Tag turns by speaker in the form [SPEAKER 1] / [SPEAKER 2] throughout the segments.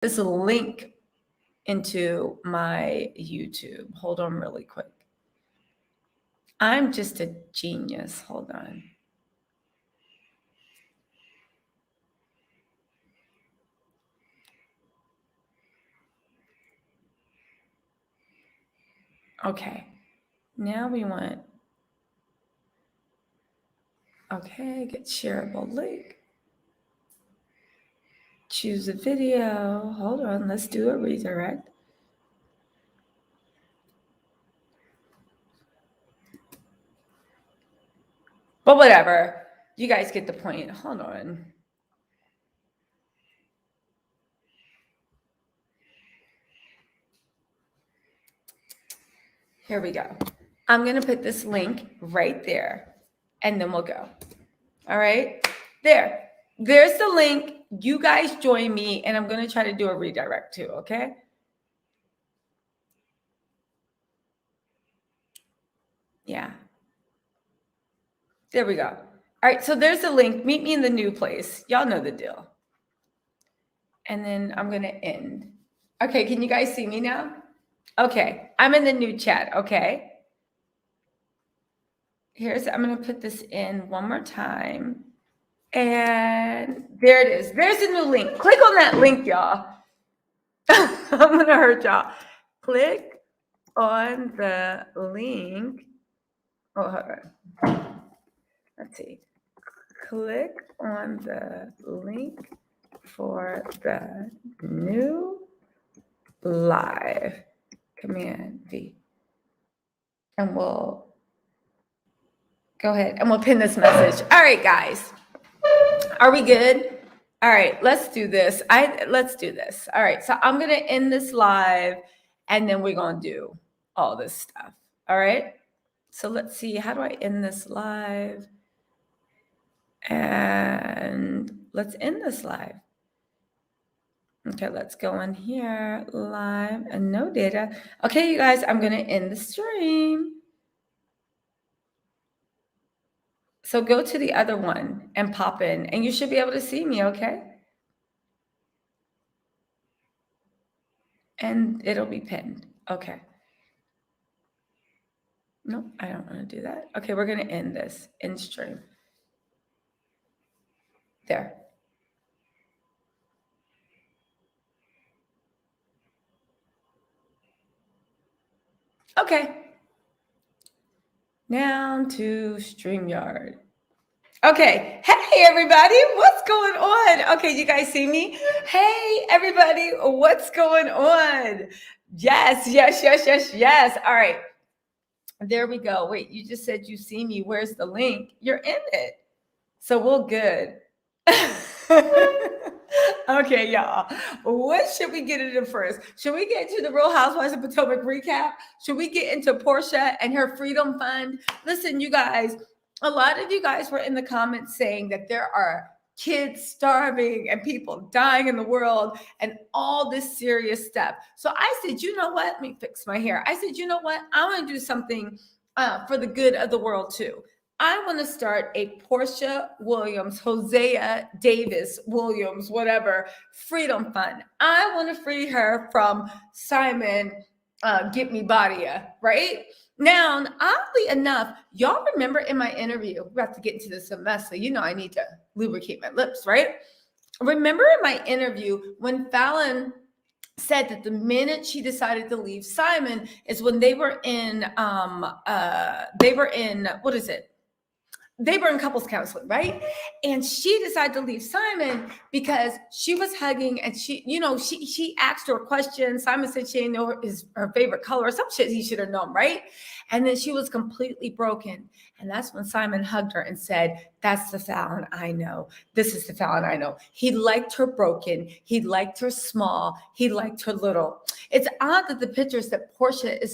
[SPEAKER 1] this link into my YouTube. Hold on really quick. I'm just a genius. Hold on. Okay. Now we want, okay, get shareable link. Choose a video. Hold on, let's do a redirect. But whatever, you guys get the point. Hold on. Here we go. I'm going to put this link right there, and then we'll go. All right, there's the link. You guys join me, and I'm going to try to do a redirect too, okay? Yeah. There we go. All right, so there's the link. Meet me in the new place. Y'all know the deal. And then I'm going to end. Okay, can you guys see me now? Okay, I'm in the new chat, okay? I'm going to put this in one more time. And there it is. There's the new link. Click on that link, y'all. I'm going to hurt y'all. Click on the link. Oh, hold on. Let's see. Click on the link for the new live. Command V. And we'll go ahead and we'll pin this message. All right, guys. Are we good? All right, let's do this. Let's do this. All right, so I'm going to end this live, and then we're going to do all this stuff. All right? So let's see. How do I end this live? And let's end this live. Okay, let's go in here, live and no data. Okay, you guys, I'm going to end the stream. So go to the other one and pop in, and you should be able to see me, okay? And it'll be pinned. Okay. Nope, I don't want to do that. Okay, we're going to end this in stream. There. Okay. Now to StreamYard. Okay. Hey, everybody. What's going on? Okay, you guys see me? Hey, everybody. What's going on? Yes. All right. There we go. Wait, you just said you see me. Where's the link? You're in it. So we're good. Okay, y'all. What should we get into first? Should we get into the Real Housewives of Potomac recap? Should we get into Porsha and her Freedom Fund? Listen, you guys, a lot of you guys were in the comments saying that there are kids starving and people dying in the world and all this serious stuff. So I said, you know what? Let me fix my hair. I said, you know what? I want to do something for the good of the world too. I want to start a Porsha Williams, Hosea Davis Williams, whatever, Freedom Fund. I want to free her from Simon, Guobadia, right? Now, oddly enough, y'all remember in my interview, we're about to get into this mess, so you know I need to lubricate my lips, right? Remember in my interview when Fallon said that the minute she decided to leave Simon is when they were in what is it? They were in couples counseling, right? And she decided to leave Simon because she was hugging and she asked her a question. Simon said she didn't know her favorite color or some shit he should have known, right? And then she was completely broken. And that's when Simon hugged her and said, that's the Fallon I know. This is the Fallon I know. He liked her broken. He liked her small. He liked her little. It's odd that the pictures that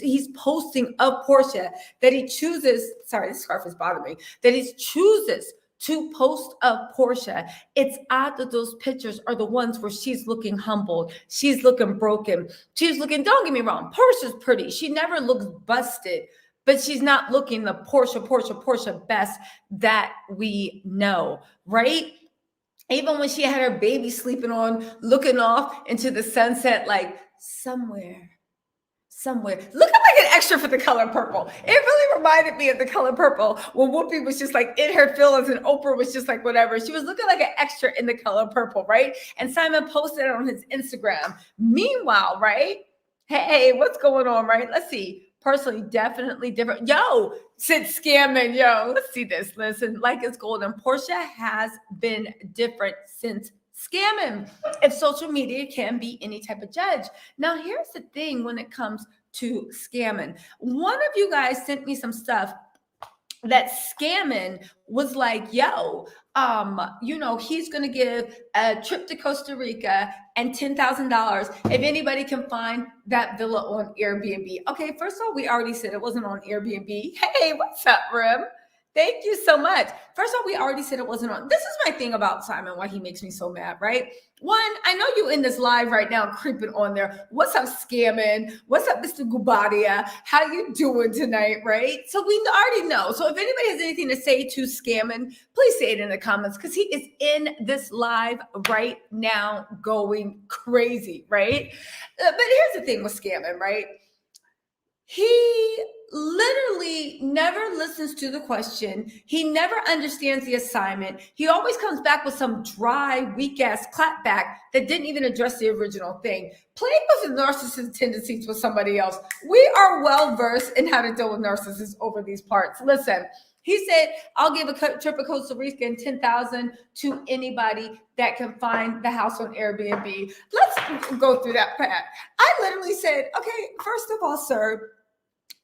[SPEAKER 1] he's posting of Porsha that he chooses, sorry, this scarf is bothering me, that he chooses to post of Porsha. It's odd that those pictures are the ones where she's looking humbled. She's looking broken. She's looking, don't get me wrong, Porsha's pretty. She never looks busted, but she's not looking the Porsha best that we know, right? Even when she had her baby sleeping on, looking off into the sunset, like somewhere. Looking like an extra for The Color Purple. It really reminded me of The Color Purple when Whoopi was just like in her feelings and Oprah was just like whatever. She was looking like an extra in The Color Purple, right? And Simon posted it on his Instagram. Meanwhile, right? Hey, what's going on, right? Let's see. Personally, definitely different. Yo, since scamming, yo, let's see this. Listen, like it's golden. Porsha has been different since scamming. If social media can be any type of judge. Now, here's the thing when it comes to scamming. One of you guys sent me some stuff that scamming was like, yo, he's going to give a trip to Costa Rica and $10,000 if anybody can find that villa on Airbnb. Okay, first of all, we already said it wasn't on Airbnb. Hey, what's up, Rim? Thank you so much. First of all, we already said it wasn't on. This is my thing about Simon, why he makes me so mad, right? One, I know you in this live right now creeping on there. What's up, scamming? What's up, Mr. Guobadia? How you doing tonight, right? So we already know. So if anybody has anything to say to scamming, please say it in the comments because he is in this live right now going crazy, right? But here's the thing with scamming, right? He literally never listens to the question. He never understands the assignment. He always comes back with some dry, weak ass clapback that didn't even address the original thing. Playing with the narcissist tendencies with somebody else. We are well versed in how to deal with narcissists over these parts. Listen, he said, I'll give a trip to Costa Rica and $10,000 to anybody that can find the house on Airbnb. Let's go through that path. I literally said, okay, first of all, sir,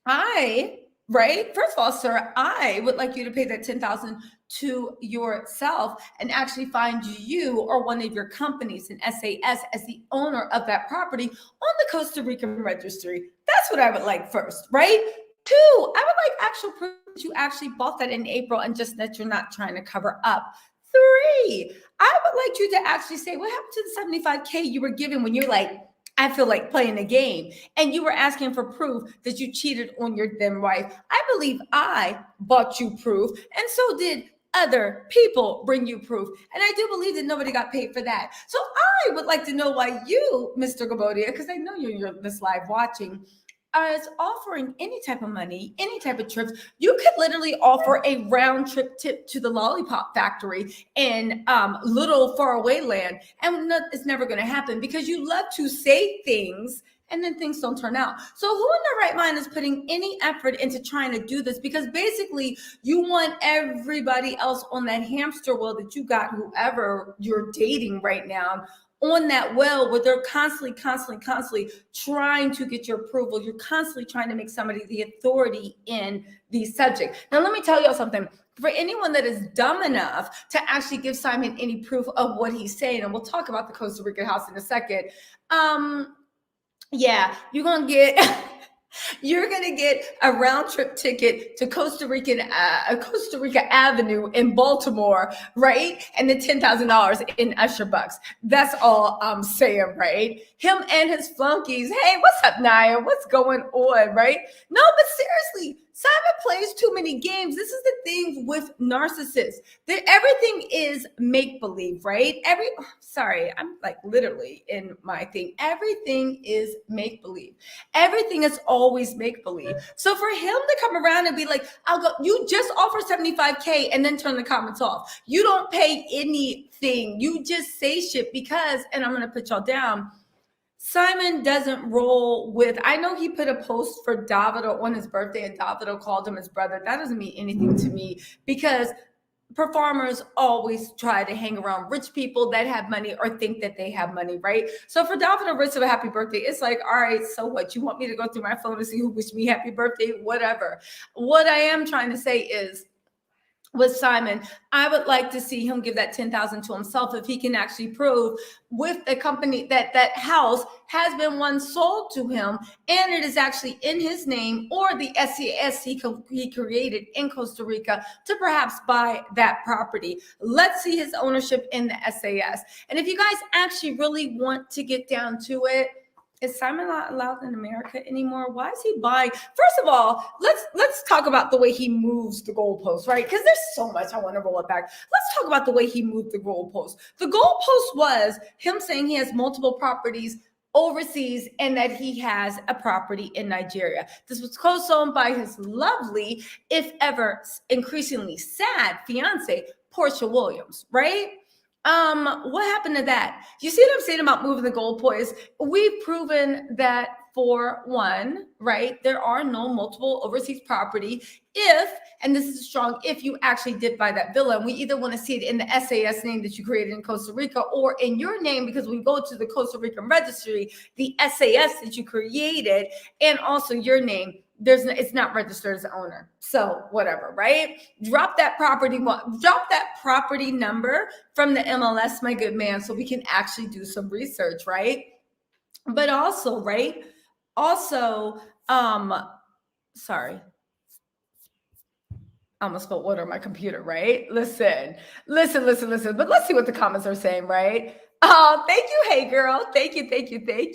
[SPEAKER 1] I would like you to pay that $10,000 to yourself and actually find you or one of your companies in SAS as the owner of that property on the Costa Rican registry. That's what I would like first, right? Two, I would like actual proof that you actually bought that in April and just that you're not trying to cover up. Three, I would like you to actually say, what happened to the $75K you were given when you're like, I feel like playing a game. And you were asking for proof that you cheated on your then wife. I believe I bought you proof. And so did other people bring you proof. And I do believe that nobody got paid for that. So I would like to know why you, Mr. Guobadia, because I know you're this live watching, is offering any type of money, any type of trips. You could literally offer a round trip tip to the lollipop factory in little faraway land. And it's never going to happen because you love to say things and then things don't turn out. So who in their right mind is putting any effort into trying to do this? Because basically you want everybody else on that hamster wheel that you got, whoever you're dating right now, on that well where they're constantly trying to get your approval. You're constantly trying to make somebody the authority in the subject. Now, let me tell y'all something. For anyone that is dumb enough to actually give Simon any proof of what he's saying, and we'll talk about the Costa Rica house in a second. Yeah, you're going to get... You're going to get a round trip ticket to Costa Rica Avenue in Baltimore, right? And then $10,000 in Usher bucks. That's all I'm saying, right? Him and his flunkies. Hey, what's up, Naya? What's going on, right? No, but seriously, Simon plays too many games. This is the thing with narcissists. That everything is make-believe, right? I'm like literally in my thing. Everything is make-believe. Everything is always make-believe. So for him to come around and be like, you just offer $75K and then turn the comments off. You don't pay anything. You just say shit because, and I'm going to put y'all down, Simon doesn't roll with, I know he put a post for Davido on his birthday and Davido called him his brother. That doesn't mean anything to me because performers always try to hang around rich people that have money or think that they have money, right? So for Davido Rich of a happy birthday, it's like, all right, so what? You want me to go through my phone to see who wished me happy birthday? Whatever. What I am trying to say is, with Simon, I would like to see him give that $10,000 to himself if he can actually prove with the company that that house has been once sold to him and it is actually in his name or the SAS he created in Costa Rica to perhaps buy that property. Let's see his ownership in the SAS. And if you guys actually really want to get down to it, Is Simon not allowed in America anymore? Why is he buying? First of all, let's talk about the way he moves the goalposts, right? Because there's so much I want to roll it back. Let's talk about the way he moved the goalposts. The goalpost was him saying he has multiple properties overseas and that he has a property in Nigeria. This was co-signed by his lovely, if ever increasingly sad fiance, Porsha Williams, right? What happened to that? You see what I'm saying about moving the goalposts? We've proven that for one, right, there are no multiple overseas property if, and this is a strong if, you actually did buy that villa. And we either want to see it in the SAS name that you created in Costa Rica or in your name, because we go to the Costa Rican registry, the SAS that you created, and also your name. It's not registered as an owner. So whatever, right? Drop that property number from the MLS, my good man, so we can actually do some research, right? But also, right? Also, sorry. I almost spilled water on my computer, right? Listen. But let's see what the comments are saying, right? Oh, thank you. Hey, girl. Thank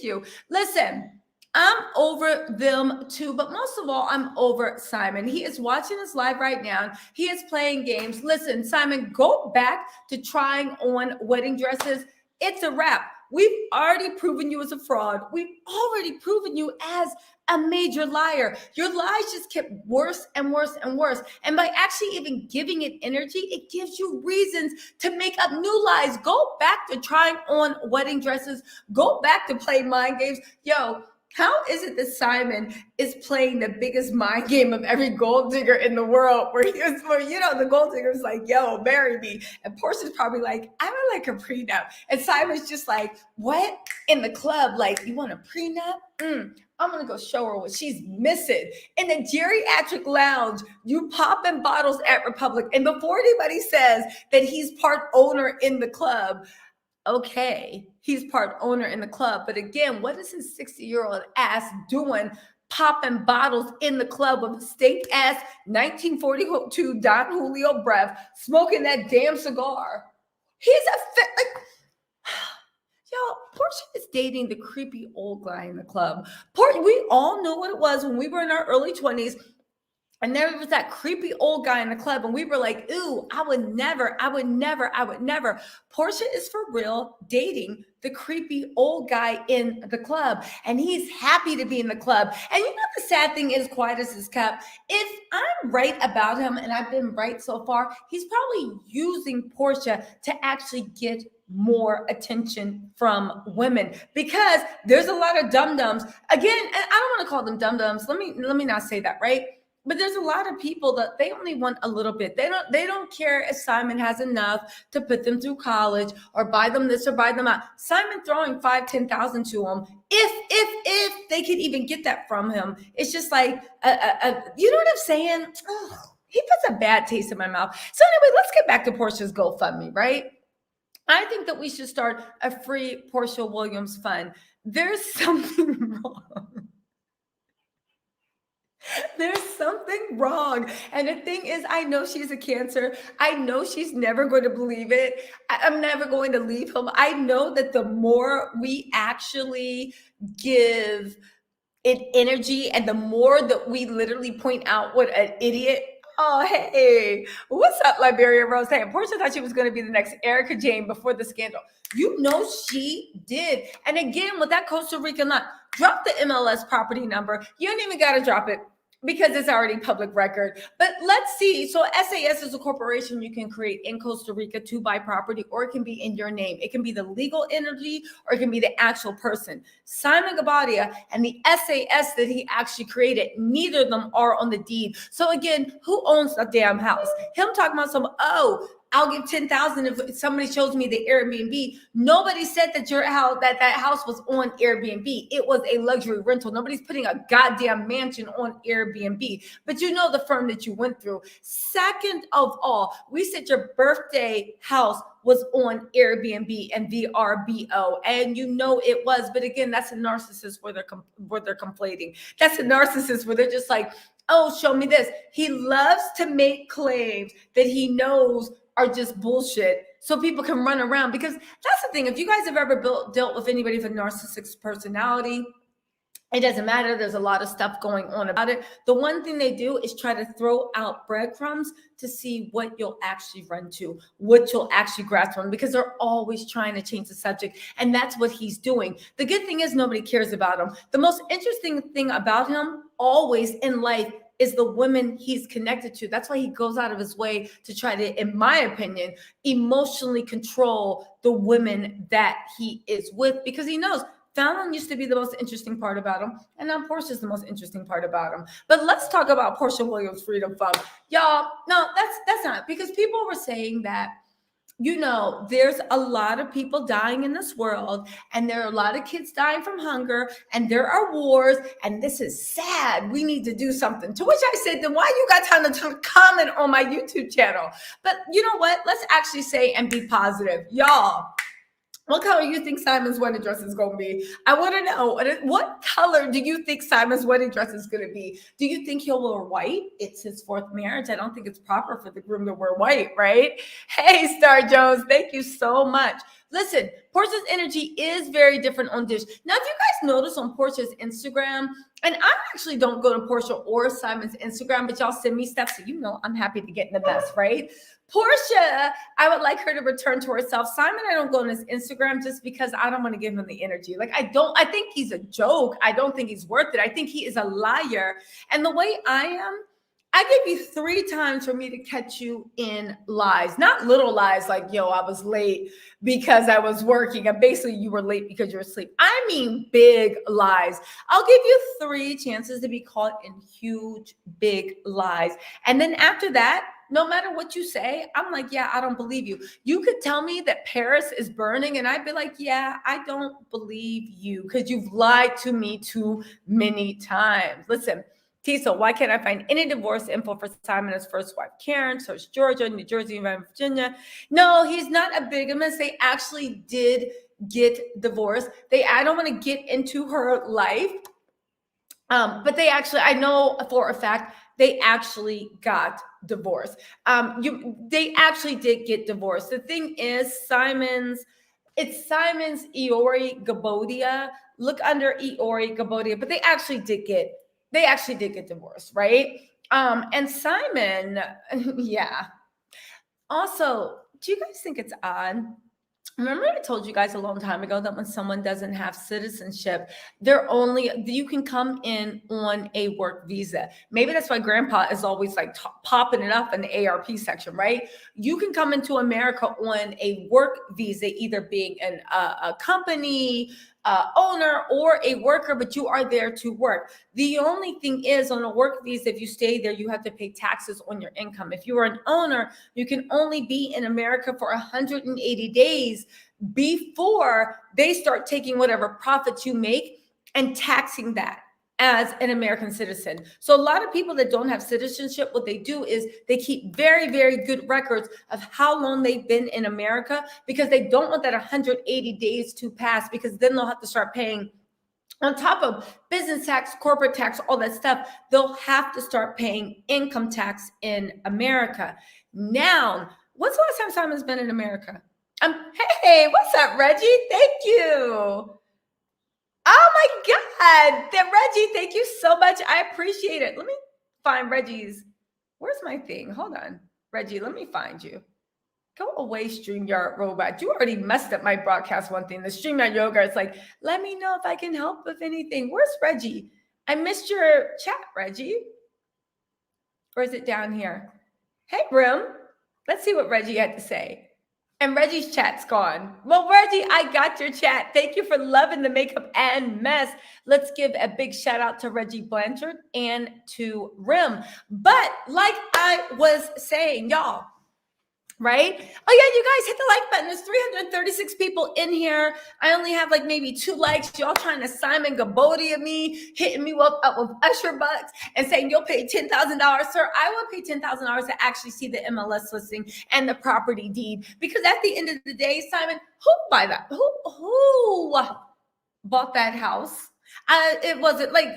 [SPEAKER 1] you. Listen. I'm over them too, but most of all, I'm over Simon. He is watching us live right now. He is playing games. Listen, Simon, go back to trying on wedding dresses. It's a wrap. We've already proven you as a fraud. We've already proven you as a major liar. Your lies just kept worse and worse and worse. And by actually even giving it energy, it gives you reasons to make up new lies. Go back to trying on wedding dresses. Go back to playing mind games. Yo, how is it that Simon is playing the biggest mind game of every gold digger in the world where the gold digger's like, yo, marry me. And Porsha's probably like, I would like a prenup. And Simon's just like, what? In the club, like, you want a prenup? I'm going to go show her what she's missing. In the geriatric lounge, you popping bottles at Republic. And before anybody says that he's part owner in the club, okay, he's part owner in the club. But again, what is his 60-year-old ass doing popping bottles in the club with a state ass 1942 Don Julio breath, smoking that damn cigar? He's Porsha is dating the creepy old guy in the club. We all know what it was when we were in our early 20s. And there was that creepy old guy in the club. And we were like, ooh, I would never. Porsha is for real dating the creepy old guy in the club. And he's happy to be in the club. And you know, the sad thing is, quiet as his cup. If I'm right about him, and I've been right so far, he's probably using Porsha to actually get more attention from women, because there's a lot of dum-dums. Again, and I don't want to call them dum-dums. Let me not say that, right? But there's a lot of people that they only want a little bit. They don't care if Simon has enough to put them through college or buy them this or buy them that. Simon throwing $5,000-$10,000 to them, if they could even get that from him, it's just like you know what I'm saying? Oh, he puts a bad taste in my mouth. So anyway, let's get back to Porsha's GoFundMe, right? I think that we should start a free Porsha Williams fund. There's something wrong. There's something wrong. And the thing is, I know she's a Cancer. I know she's never going to believe it. I'm never going to leave him. I know that the more we actually give it energy and the more that we literally point out what an idiot. Oh, hey, what's up, Liberia Rose? Hey, Porsha thought she was going to be the next Erica Jane before the scandal. You know she did. And again, with that Costa Rican lot, drop the MLS property number. You don't even got to drop it, because it's already public record. But let's see. So SAS is a corporation you can create in Costa Rica to buy property, or it can be in your name. It can be the legal entity, or it can be the actual person. Simon Guobadia and the SAS that he actually created, neither of them are on the deed. So again, who owns the damn house? Him talking about I'll give $10,000 if somebody shows me the Airbnb. Nobody said that that house was on Airbnb. It was a luxury rental. Nobody's putting a goddamn mansion on Airbnb. But you know the firm that you went through. Second of all, we said your birthday house was on Airbnb and VRBO, and you know it was. But again, that's a narcissist where they're conflating. That's a narcissist where they're just like, oh, show me this. He loves to make claims that he knows are just bullshit. so people can run around. Because that's the thing. If you guys have ever dealt with anybody with a narcissistic personality, it doesn't matter. There's a lot of stuff going on about it. The one thing they do is try to throw out breadcrumbs to see what you'll actually run to, what you'll actually grasp on, because they're always trying to change the subject. And that's what he's doing. The good thing is nobody cares about him. The most interesting thing about him always in life is the women he's connected to. That's why he goes out of his way to try to, in my opinion, emotionally control the women that he is with, because he knows Fallon used to be the most interesting part about him, and now Porsha is the most interesting part about him. But let's talk about Porsha Williams' Freedom Fund. Y'all, no, that's not, because people were saying that, you know, there's a lot of people dying in this world, and there are a lot of kids dying from hunger, and there are wars, and this is sad. We need to do something. To which I said, then why you got time to comment on my YouTube channel? But you know what? Let's actually say and be positive. Y'all, what color do you think Simon's wedding dress is going to be? I want to know, what color do you think Simon's wedding dress is going to be? Do you think he'll wear white? It's his fourth marriage. I don't think it's proper for the groom to wear white, right? Hey, Star Jones, thank you so much. Listen, Porsha's energy is very different on Dish. Now, if you guys notice on Porsha's Instagram, and I actually don't go to Porsha or Simon's Instagram, but y'all send me stuff, so you know I'm happy to get in the mess, right? Porsha, I would like her to return to herself. Simon, I don't go on his Instagram just because I don't want to give him the energy. Like, I think he's a joke. I don't think he's worth it. I think he is a liar. And the way I am, I give you 3 times for me to catch you in lies, not little lies like, yo, I was late because I was working. And basically you were late because you were asleep. I mean, big lies. I'll give you 3 chances to be caught in huge, big lies. And then after that, no matter what you say, I'm like, yeah, I don't believe you. You could tell me that Paris is burning, and I'd be like, yeah, I don't believe you because you've lied to me too many times. Listen, Tisa, why can't I find any divorce info for Simon and his first wife, Karen? So it's Georgia, New Jersey, and Virginia. No, he's not a bigamist. They actually did get divorced. I don't want to get into her life, but they actually, I know for a fact, they actually got divorced. They actually did get divorced. The thing is, Simon's Iori Guobadia. Look under Iori Guobadia, but they actually did get divorced, right? And Simon, yeah. Also, do you guys think it's odd? Remember I told you guys a long time ago that when someone doesn't have citizenship, you can come in on a work visa. Maybe that's why grandpa is always like popping it up in the AARP section, right? You can come into America on a work visa, either being a company owner or a worker, but you are there to work. The only thing is, on a work visa, if you stay there, you have to pay taxes on your income. If you are an owner, you can only be in America for 180 days before they start taking whatever profits you make and taxing that as an American citizen. So a lot of people that don't have citizenship, what they do is they keep very, very good records of how long they've been in America, because they don't want that 180 days to pass, because then they'll have to start paying, on top of business tax, corporate tax, all that stuff, they'll have to start paying income tax in America. Now, when's the last time Simon's been in America? Hey, what's up, Reggie? Thank you. Oh my God, Reggie, thank you so much. I appreciate it. Let me find Reggie's. Where's my thing? Hold on. Reggie, let me find you. Go away, StreamYard robot. You already messed up my broadcast one thing. The StreamYard yoga, it's like, let me know if I can help with anything. Where's Reggie? I missed your chat, Reggie. Or is it down here? Hey, Brim. Let's see what Reggie had to say. And Reggie's chat's gone. Well, Reggie, I got your chat. Thank you for loving the makeup and mess. Let's give a big shout out to Reggie Blanchard and to Rim. But like I was saying, y'all, right? Oh yeah, you guys hit the like button. There's 336 people in here. I only have like maybe 2 likes. Y'all trying to Simon Guobadia me, hitting me up with Usher bucks and saying you'll pay $10,000. Sir, I will pay $10,000 to actually see the MLS listing and the property deed. Because at the end of the day, Simon, who bought that house? It wasn't like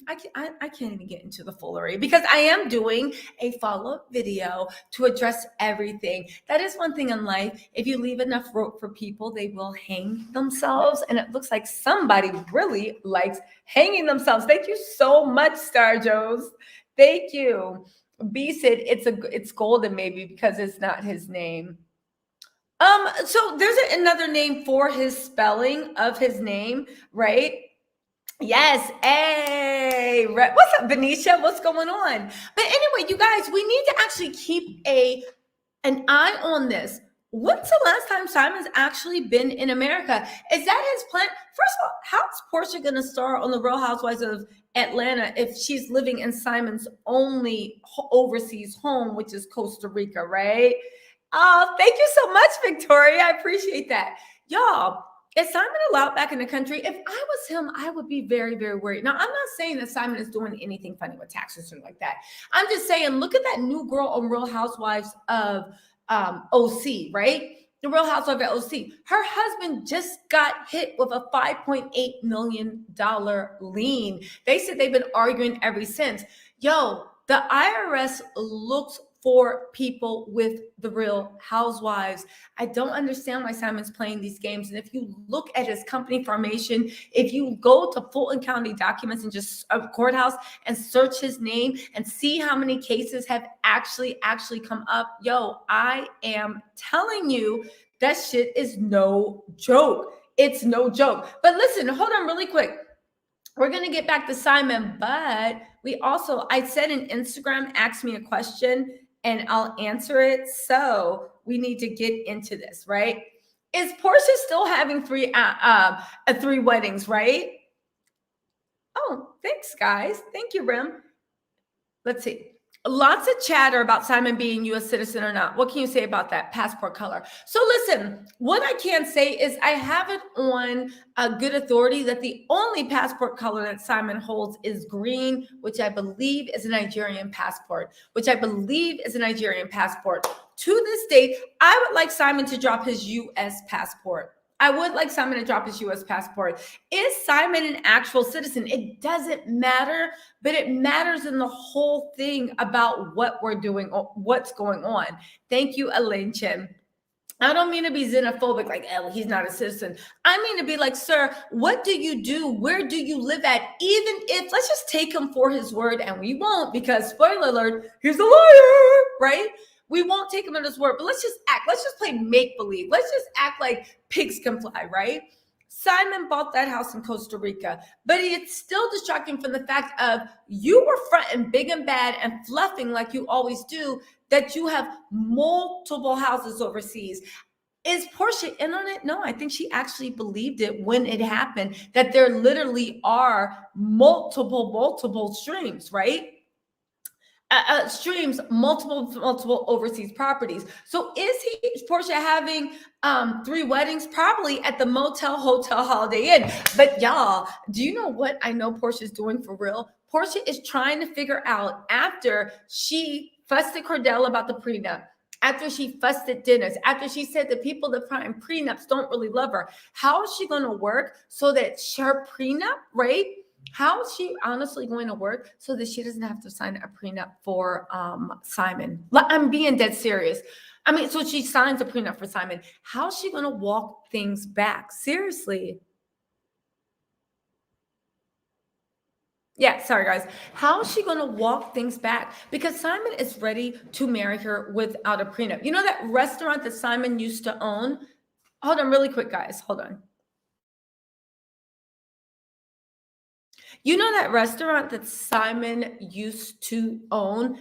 [SPEAKER 1] I can't even get into the foolery because I am doing a follow-up video to address everything. That is one thing in life. If you leave enough rope for people, they will hang themselves. And it looks like somebody really likes hanging themselves. Thank you so much, Star Joes. Thank you. B said it's golden maybe because it's not his name. So there's another name for his spelling of his name, right? Yes. Hey, what's up, Venetia? What's going on? But anyway, you guys, we need to actually keep an eye on this. When's the last time Simon's actually been in America? Is that his plan? First of all, how's Porsha going to star on the Real Housewives of Atlanta if she's living in Simon's only overseas home, which is Costa Rica, right? Oh, thank you so much, Victoria. I appreciate that. Y'all, is Simon allowed back in the country? If I was him, I would be very, very worried. Now, I'm not saying that Simon is doing anything funny with taxes or like that. I'm just saying, look at that new girl on Real Housewives of OC, right? The Real Housewife of OC. Her husband just got hit with a $5.8 million lien. They said they've been arguing ever since. Yo, the IRS looks for people with the Real Housewives. I don't understand why Simon's playing these games. And if you look at his company formation, if you go to Fulton County documents and just a courthouse and search his name and see how many cases have actually come up, yo, I am telling you, that shit is no joke. It's no joke. But listen, hold on really quick. We're going to get back to Simon, but I said in Instagram, ask me a question and I'll answer it. So we need to get into this, right? Is Porsha still having three weddings, right? Oh, thanks, guys. Thank you, Rim. Let's see. Lots of chatter about Simon being U.S. citizen or not. What can you say about that passport color? So listen, what I can say is I have it on a good authority that the only passport color that Simon holds is green, which I believe is a Nigerian passport, To this date, I would like Simon to drop his U.S. passport. Is Simon an actual citizen? It doesn't matter, but it matters in the whole thing about what we're doing, what's going on. Thank you, Elaine Chen. I don't mean to be xenophobic, like, oh, he's not a citizen. I mean to be like, sir, what do you do? Where do you live at? Even if, let's just take him for his word, and we won't, because spoiler alert, he's a liar, right? We won't take him at his word, but let's just play make-believe. Let's just act like pigs can fly, right? Simon bought that house in Costa Rica, but it's still distracting from the fact of you were fronting big and bad and fluffing like you always do, that you have multiple houses overseas. Is Porsha in on it? No, I think she actually believed it when it happened, that there literally are multiple streams, right? Multiple overseas properties. So is Porsha having 3 weddings? Probably at the motel, hotel, Holiday Inn. But y'all, do you know what I know Porsha's doing for real? Porsha is trying to figure out, after she fussed at Cordell about the prenup, after she fussed at Dennis, after she said that people that sign prenups don't really love her, how is she going to work so that her prenup, right? How is she honestly going to work so that she doesn't have to sign a prenup for Simon? I'm being dead serious. I mean, so she signs a prenup for Simon. How is she going to walk things back? Seriously. Yeah, sorry, guys. How is she going to walk things back? Because Simon is ready to marry her without a prenup. You know that restaurant that Simon used to own? Hold on really quick, guys. Hold on. You know that restaurant that Simon used to own?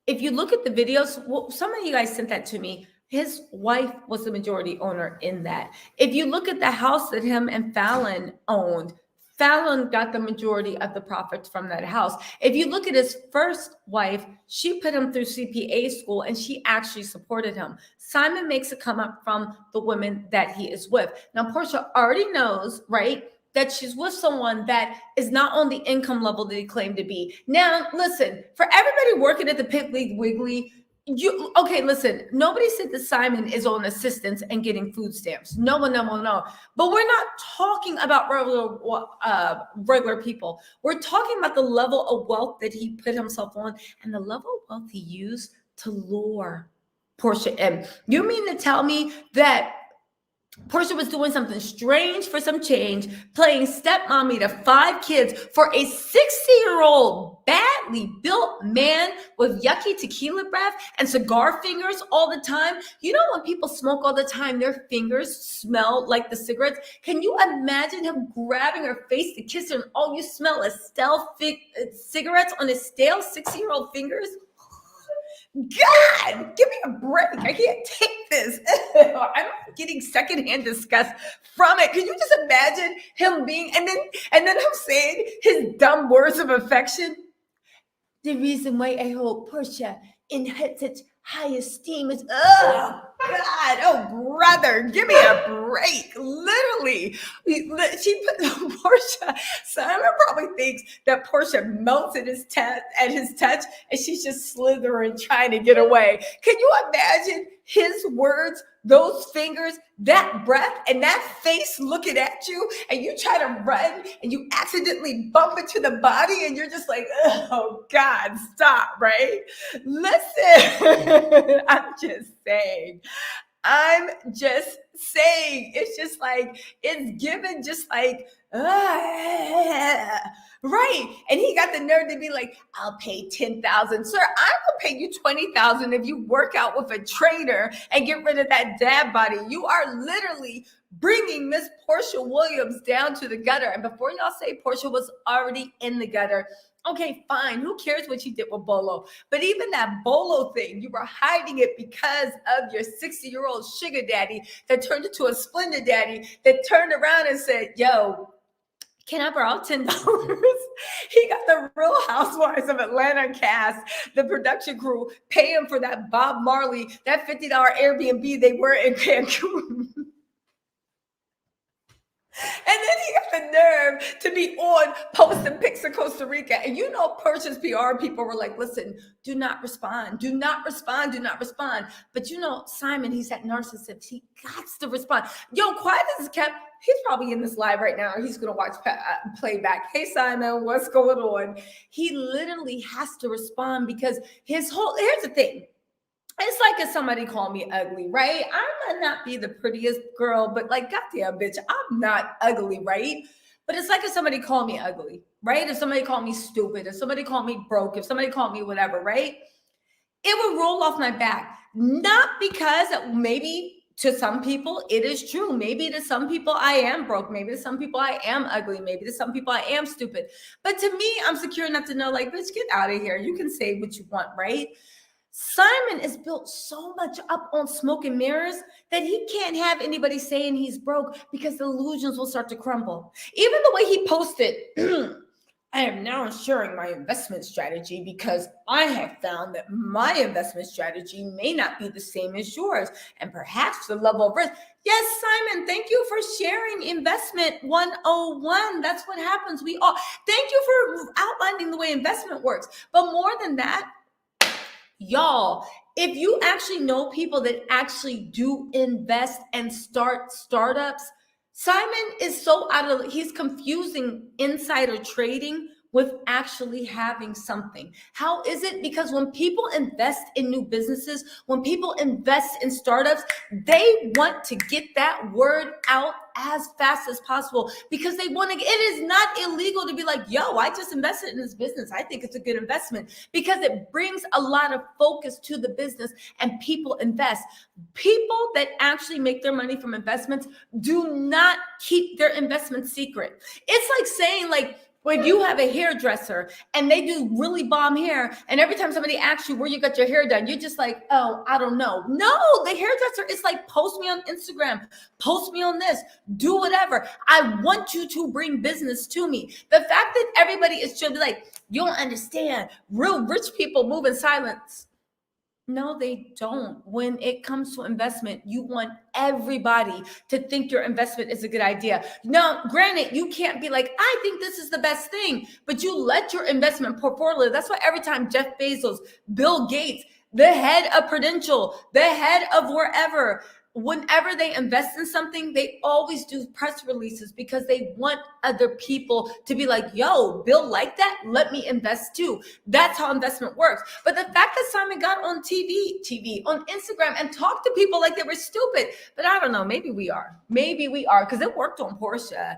[SPEAKER 1] If you look at the videos, well, some of you guys sent that to me. His wife was the majority owner in that. If you look at the house that him and Fallon owned, Fallon got the majority of the profits from that house. If you look at his first wife, she put him through CPA school and she actually supported him. Simon makes a come up from the women that he is with. Now, Porsha already knows, right, that she's with someone that is not on the income level that he claimed to be. Now, listen, for everybody working at the Piggly Wiggly, Okay, listen, nobody said that Simon is on assistance and getting food stamps. No. But we're not talking about regular people. We're talking about the level of wealth that he put himself on and the level of wealth he used to lure Porsha in. You mean to tell me that Porsha was doing something strange for some change, playing stepmommy to 5 kids for a 60-year-old badly built man with yucky tequila breath and cigar fingers all the time? You know, when people smoke all the time, their fingers smell like the cigarettes. Can you imagine him grabbing her face to kiss her and all you smell is stale cigarettes on his stale 60-year-old fingers? God, give me a break. I can't take this. I'm getting secondhand disgust from it. Can you just imagine him being, and then him saying his dumb words of affection? The reason why I hold Porsha in such high esteem is, oh God, oh brother, give me a break. Literally, she put Porsha. Simon probably thinks that Porsha melts at his touch, and she's just slithering, trying to get away. Can you imagine his words, those fingers, that breath, and that face looking at you, and you try to run, and you accidentally bump into the body, and you're just like, oh God, stop, right? Listen, I'm just saying. It's just like, it's given just like, right. And he got the nerve to be like, I'll pay 10,000. Sir, I will pay you 20,000 if you work out with a trainer and get rid of that dad body. You are literally bringing Miss Porsha Williams down to the gutter. And before y'all say Porsha was already in the gutter, okay, fine. Who cares what you did with Bolo? But even that Bolo thing, you were hiding it because of your 60-year-old sugar daddy that turned into a Splendor daddy that turned around and said, yo, can I borrow $10? He got the Real Housewives of Atlanta cast, the production crew, pay him for that Bob Marley, that $50 Airbnb they were in Cancun. And then he got the nerve to be on posting pics of Costa Rica. And you know, Porsha's PR people were like, listen, do not respond. Do not respond. Do not respond. But you know, Simon, he's that narcissist. He got to respond. Yo, quiet as kept. He's probably in this live right now. Or he's going to watch playback. Hey, Simon, what's going on? He literally has to respond because here's the thing. It's like if somebody called me ugly, right? I might not be the prettiest girl, but like, goddamn, bitch, I'm not ugly, right? But it's like if somebody called me ugly, right? If somebody called me stupid, if somebody called me broke, if somebody called me whatever, right? It would roll off my back. Not because maybe to some people it is true. Maybe to some people I am broke. Maybe to some people I am ugly. Maybe to some people I am stupid. But to me, I'm secure enough to know, like, bitch, get out of here. You can say what you want, right? Simon is built so much up on smoke and mirrors that he can't have anybody saying he's broke because the illusions will start to crumble. Even the way he posted, I am now sharing my investment strategy because I have found that my investment strategy may not be the same as yours and perhaps the level of risk. Yes, Simon, thank you for sharing investment 101. That's what happens. Thank you for outlining the way investment works. But more than that, y'all, if you actually know people that actually do invest and start startups, Simon is so he's confusing insider trading with actually having something. How is it? Because when people invest in new businesses, when people invest in startups, they want to get that word out as fast as possible because they want to. It is not illegal to be like, yo, I just invested in this business. I think it's a good investment because it brings a lot of focus to the business and people invest. People that actually make their money from investments do not keep their investment secret. It's like saying, like, when you have a hairdresser and they do really bomb hair, and every time somebody asks you where you got your hair done, you're just like, oh, I don't know. No, the hairdresser is like, post me on Instagram, post me on this, do whatever. I want you to bring business to me. The fact that everybody is should be like, you don't understand. Real rich people move in silence. No, they don't. When it comes to investment, you want everybody to think your investment is a good idea. Now, granted, you can't be like, I think this is the best thing, but you let your investment portfolio. That's why every time Jeff Bezos, Bill Gates, the head of Prudential, the head of wherever. Whenever they invest in something, they always do press releases because they want other people to be like, yo, Bill like that? Let me invest too. That's how investment works. But the fact that Simon got on TV, on Instagram and talked to people like they were stupid, but I don't know, maybe we are, because it worked on Porsha.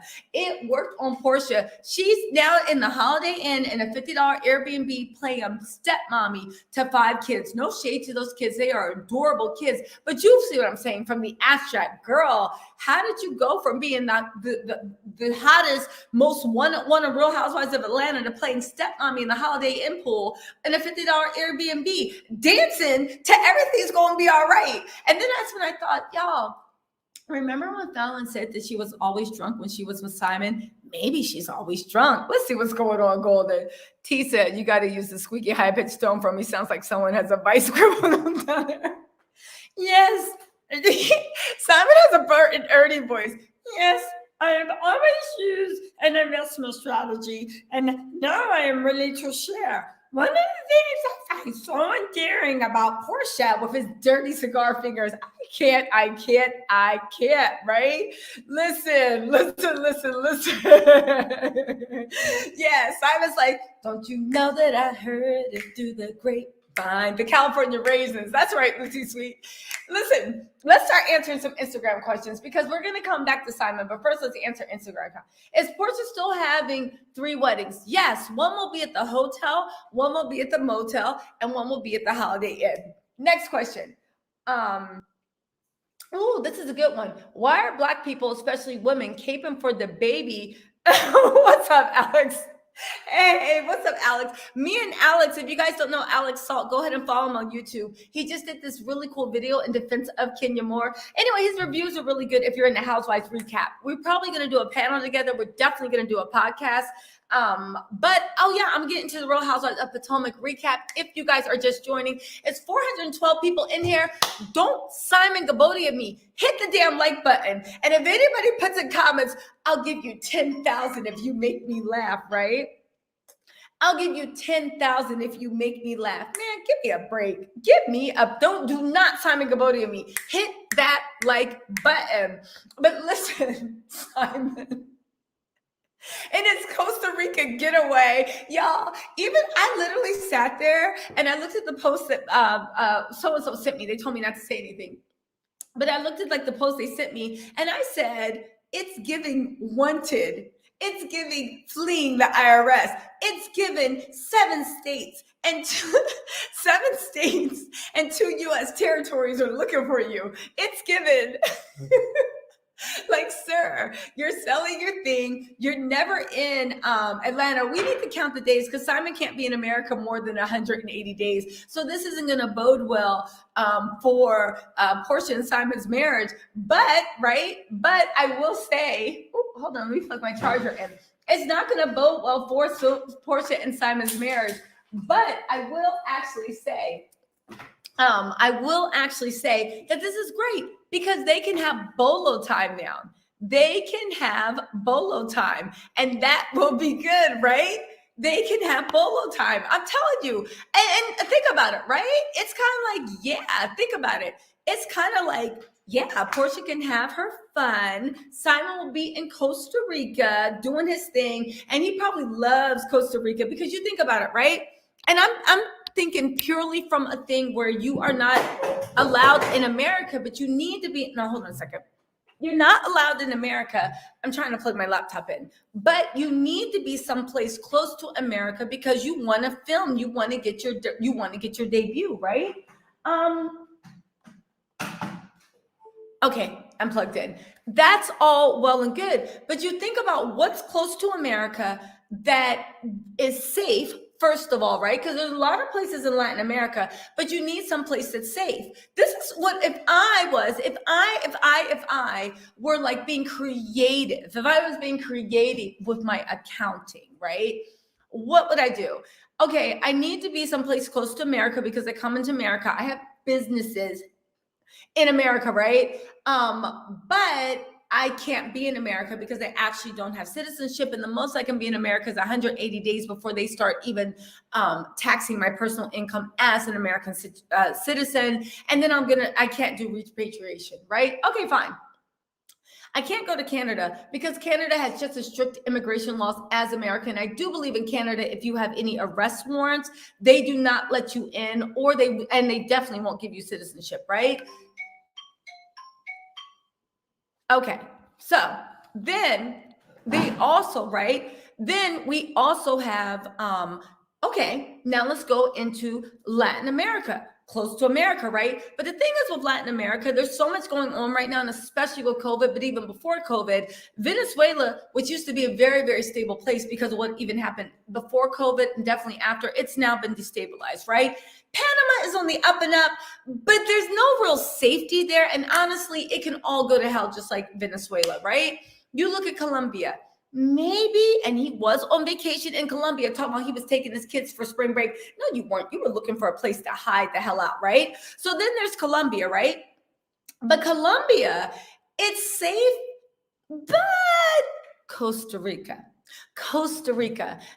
[SPEAKER 1] She's now in the Holiday Inn in a $50 Airbnb playing stepmommy to 5 kids. No shade to those kids. They are adorable kids, but you see what I'm saying. From the abstract, girl, how did you go from being the hottest, most one of Real Housewives of Atlanta to playing stepmommy in the Holiday Inn pool in a $50 Airbnb, dancing to everything's going to be all right? And then that's when I thought, y'all, remember when Fallon said that she was always drunk when she was with Simon? Maybe she's always drunk. Let's see what's going on, Golden. T said, you got to use the squeaky high-pitched tone from me. Sounds like someone has a vice grip on them down there. Yes. Simon has a Bert and Ernie voice. Yes, I have always used an investment strategy, and now I am ready to share. One of the things I find so endearing about Porsha with his dirty cigar fingers, I can't, right? Listen. Yeah, Simon's like, don't you know that I heard it through the grapevine? The California raisins. That's right, Lucy Sweet. Listen, let's start answering some Instagram questions because we're going to come back to Simon. But first, let's answer Instagram. Is Porsha still having 3 weddings? Yes. One will be at the hotel, one will be at the motel, and one will be at the Holiday Inn. Next question. Oh, this is a good one. Why are Black people, especially women, caping for Dababy? What's up, Alex? Hey, what's up, Alex? Me and Alex, if you guys don't know Alex Salt, go ahead and follow him on YouTube. He just did this really cool video in defense of Kenya Moore. Anyway, his reviews are really good if you're in the Housewives recap. We're probably going to do a panel together. We're definitely going to do a podcast. But I'm getting to the Real Housewives of Potomac recap. If you guys are just joining, it's 412 people in here. Don't Simon Guobadia me. Hit the damn like button. And if anybody puts in comments, I'll give you 10,000 if you make me laugh, right? I'll give you 10,000 if you make me laugh. Man, give me a break. Give me a, do not Simon Guobadia me. Hit that like button. But listen, Simon. And it's Costa Rica getaway, y'all. Even I literally sat there and I looked at the post that so-and-so sent me. They told me not to say anything. But I looked at like the post they sent me and I said, it's giving wanted. It's giving fleeing the IRS. It's given 7 states and 7 states and 2 U.S. territories are looking for you. It's given... Like, sir, you're selling your thing. You're never in Atlanta. We need to count the days because Simon can't be in America more than 180 days. So this isn't going to bode well for Porsha and Simon's marriage. But I will say, hold on, let me plug my charger in. It's not going to bode well for Porsha and Simon's marriage. But I will actually say that this is great because they can have bolo time now. They can have bolo time, and that will be good, right? They can have bolo time. I'm telling you. And think about it, right? It's kind of like, think about it. It's kind of like, Porsha can have her fun. Simon will be in Costa Rica doing his thing, and he probably loves Costa Rica because you think about it, right? And I'm thinking purely from a thing where you are not allowed in America, but you need to be, no, hold on a second. You're not allowed in America. I'm trying to plug my laptop in, but you need to be someplace close to America because you want to film, you want to get your debut, right? Okay, I'm plugged in. That's all well and good, but you think about what's close to America that is safe. First of all, right? Because there's a lot of places in Latin America, but you need some place that's safe. This is what if I were like being creative, if I was being creative with my accounting, right? What would I do? Okay, I need to be someplace close to America because I come into America. I have businesses in America, right? But I can't be in America because I actually don't have citizenship. And the most I can be in America is 180 days before they start even taxing my personal income as an American citizen. And then I can't do repatriation, right? Okay, fine. I can't go to Canada because Canada has just as strict immigration laws as America. And I do believe in Canada, if you have any arrest warrants, they do not let you in, or they definitely won't give you citizenship, right? Okay, so then they also, right? Then we also have, okay, now let's go into Latin America, close to America, right? But the thing is with Latin America, there's so much going on right now, and especially with COVID, but even before COVID, Venezuela, which used to be a very, very stable place because of what even happened before COVID and definitely after, it's now been destabilized, right? Panama is on the up and up, but there's no real safety there. And honestly, it can all go to hell, just like Venezuela, right? You look at Colombia, maybe, and he was on vacation in Colombia, talking about he was taking his kids for spring break. No, you weren't. You were looking for a place to hide the hell out, right? So then there's Colombia, right? But Colombia, it's safe, but Costa Rica,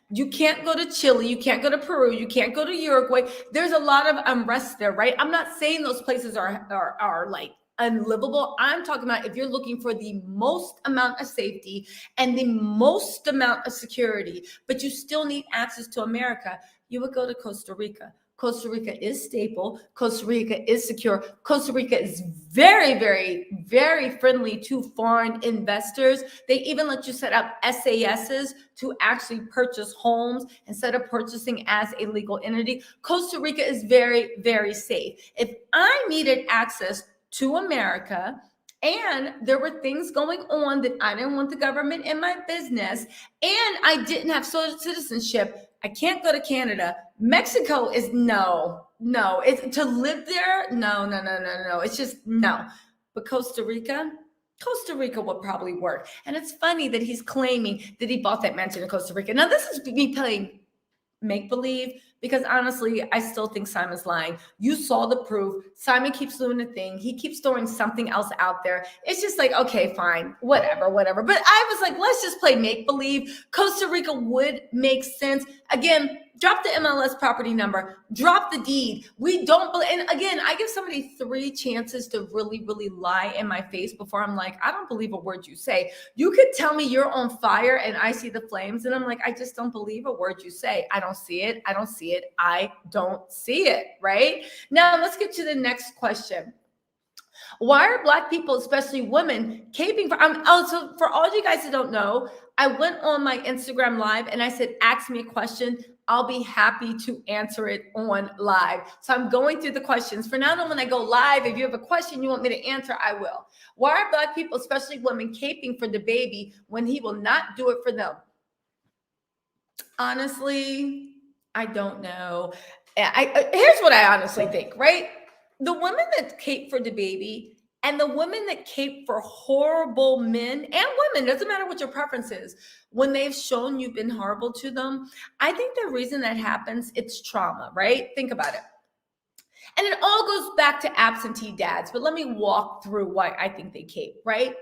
[SPEAKER 1] you can't go to Chile, you can't go to Peru, you can't go to Uruguay. There's a lot of unrest there, right? I'm not saying those places are like unlivable. I'm talking about if you're looking for the most amount of safety and the most amount of security, but you still need access to America, you would go to Costa Rica. Costa Rica is stable. Costa Rica is secure. Costa Rica is very, very, very friendly to foreign investors. They even let you set up SASs to actually purchase homes instead of purchasing as a legal entity. Costa Rica is very, very safe. If I needed access to America, and there were things going on that I didn't want the government in my business, and I didn't have citizenship, I can't go to Canada. Mexico is no. It's to live there. No. It's just no. But Costa Rica would probably work. And it's funny that he's claiming that he bought that mansion in Costa Rica. Now, this is me playing make-believe, because honestly, I still think Simon's lying. You saw the proof. Simon keeps doing the thing. He keeps throwing something else out there. It's just like, okay, fine, whatever. But I was like, let's just play make-believe. Costa Rica would make sense. Again, drop the MLS property number, drop the deed. We don't believe, and again, I give somebody 3 chances to really, really lie in my face before I'm like, I don't believe a word you say. You could tell me you're on fire and I see the flames, and I'm like, I just don't believe a word you say. I don't see it. I don't see it, right? Now, let's get to the next question. Why are Black people, especially women, caping for? So for all you guys that don't know, I went on my Instagram live and I said, ask me a question. I'll be happy to answer it on live. So I'm going through the questions. For now on, when I go live, if you have a question you want me to answer, I will. Why are Black people, especially women, caping for Dababy when he will not do it for them? Honestly, I don't know. Here's what I honestly think, right? The women that cape for Dababy and the women that cape for horrible men and women, doesn't matter what your preference is, when they've shown you've been horrible to them, I think the reason that happens, it's trauma, right? Think about it. And it all goes back to absentee dads, but let me walk through why I think they cape, right?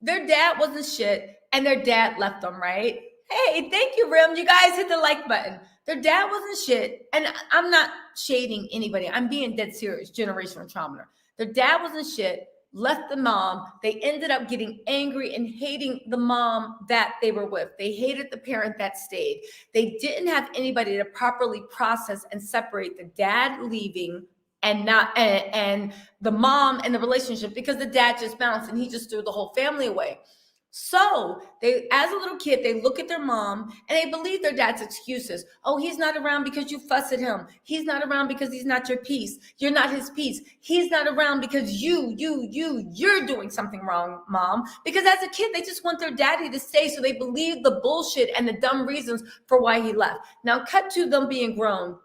[SPEAKER 1] Their dad wasn't shit and their dad left them, right? Hey, thank you, Rim. You guys hit the like button. Their dad wasn't shit. And I'm not shading anybody. I'm being dead serious. Generational trauma. Their dad wasn't shit, left the mom. They ended up getting angry and hating the mom that they were with. They hated the parent that stayed. They didn't have anybody to properly process and separate the dad leaving and the mom and the relationship, because the dad just bounced and he just threw the whole family away. So they, as a little kid, they look at their mom and they believe their dad's excuses. Oh, he's not around because you fuss at him. He's not around because he's not your piece. You're not his piece. He's not around because you're doing something wrong, mom. Because as a kid, they just want their daddy to stay. So they believe the bullshit and the dumb reasons for why he left. Now cut to them being grown.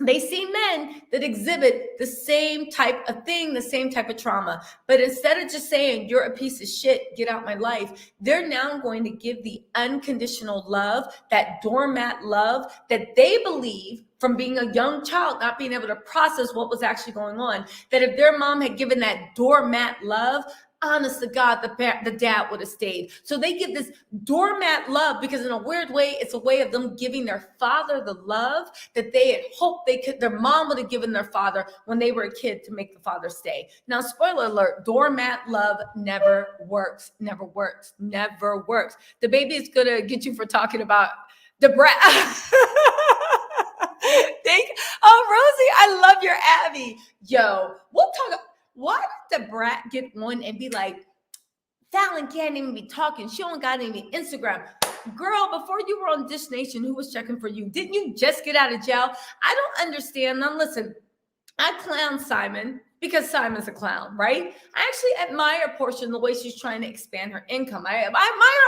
[SPEAKER 1] They see men that exhibit the same type of thing, the same type of trauma. But instead of just saying, you're a piece of shit, get out my life, they're now going to give the unconditional love, that doormat love that they believe from being a young child, not being able to process what was actually going on, that if their mom had given that doormat love, honest to God, the dad would have stayed. So they give this doormat love because in a weird way, it's a way of them giving their father the love that they had hoped their mom would have given their father when they were a kid to make the father stay. Now, spoiler alert, doormat love never works. Dababy is going to get you for talking about the brat. Rosie, I love your Abby. Yo, we'll talk. Why did the brat get on and be like, Fallon can't even be talking. She don't got any Instagram. Girl, before you were on Dish Nation, who was checking for you? Didn't you just get out of jail? I don't understand. Now listen, I clown Simon because Simon's a clown, right? I actually admire Porsha in the way she's trying to expand her income. I admire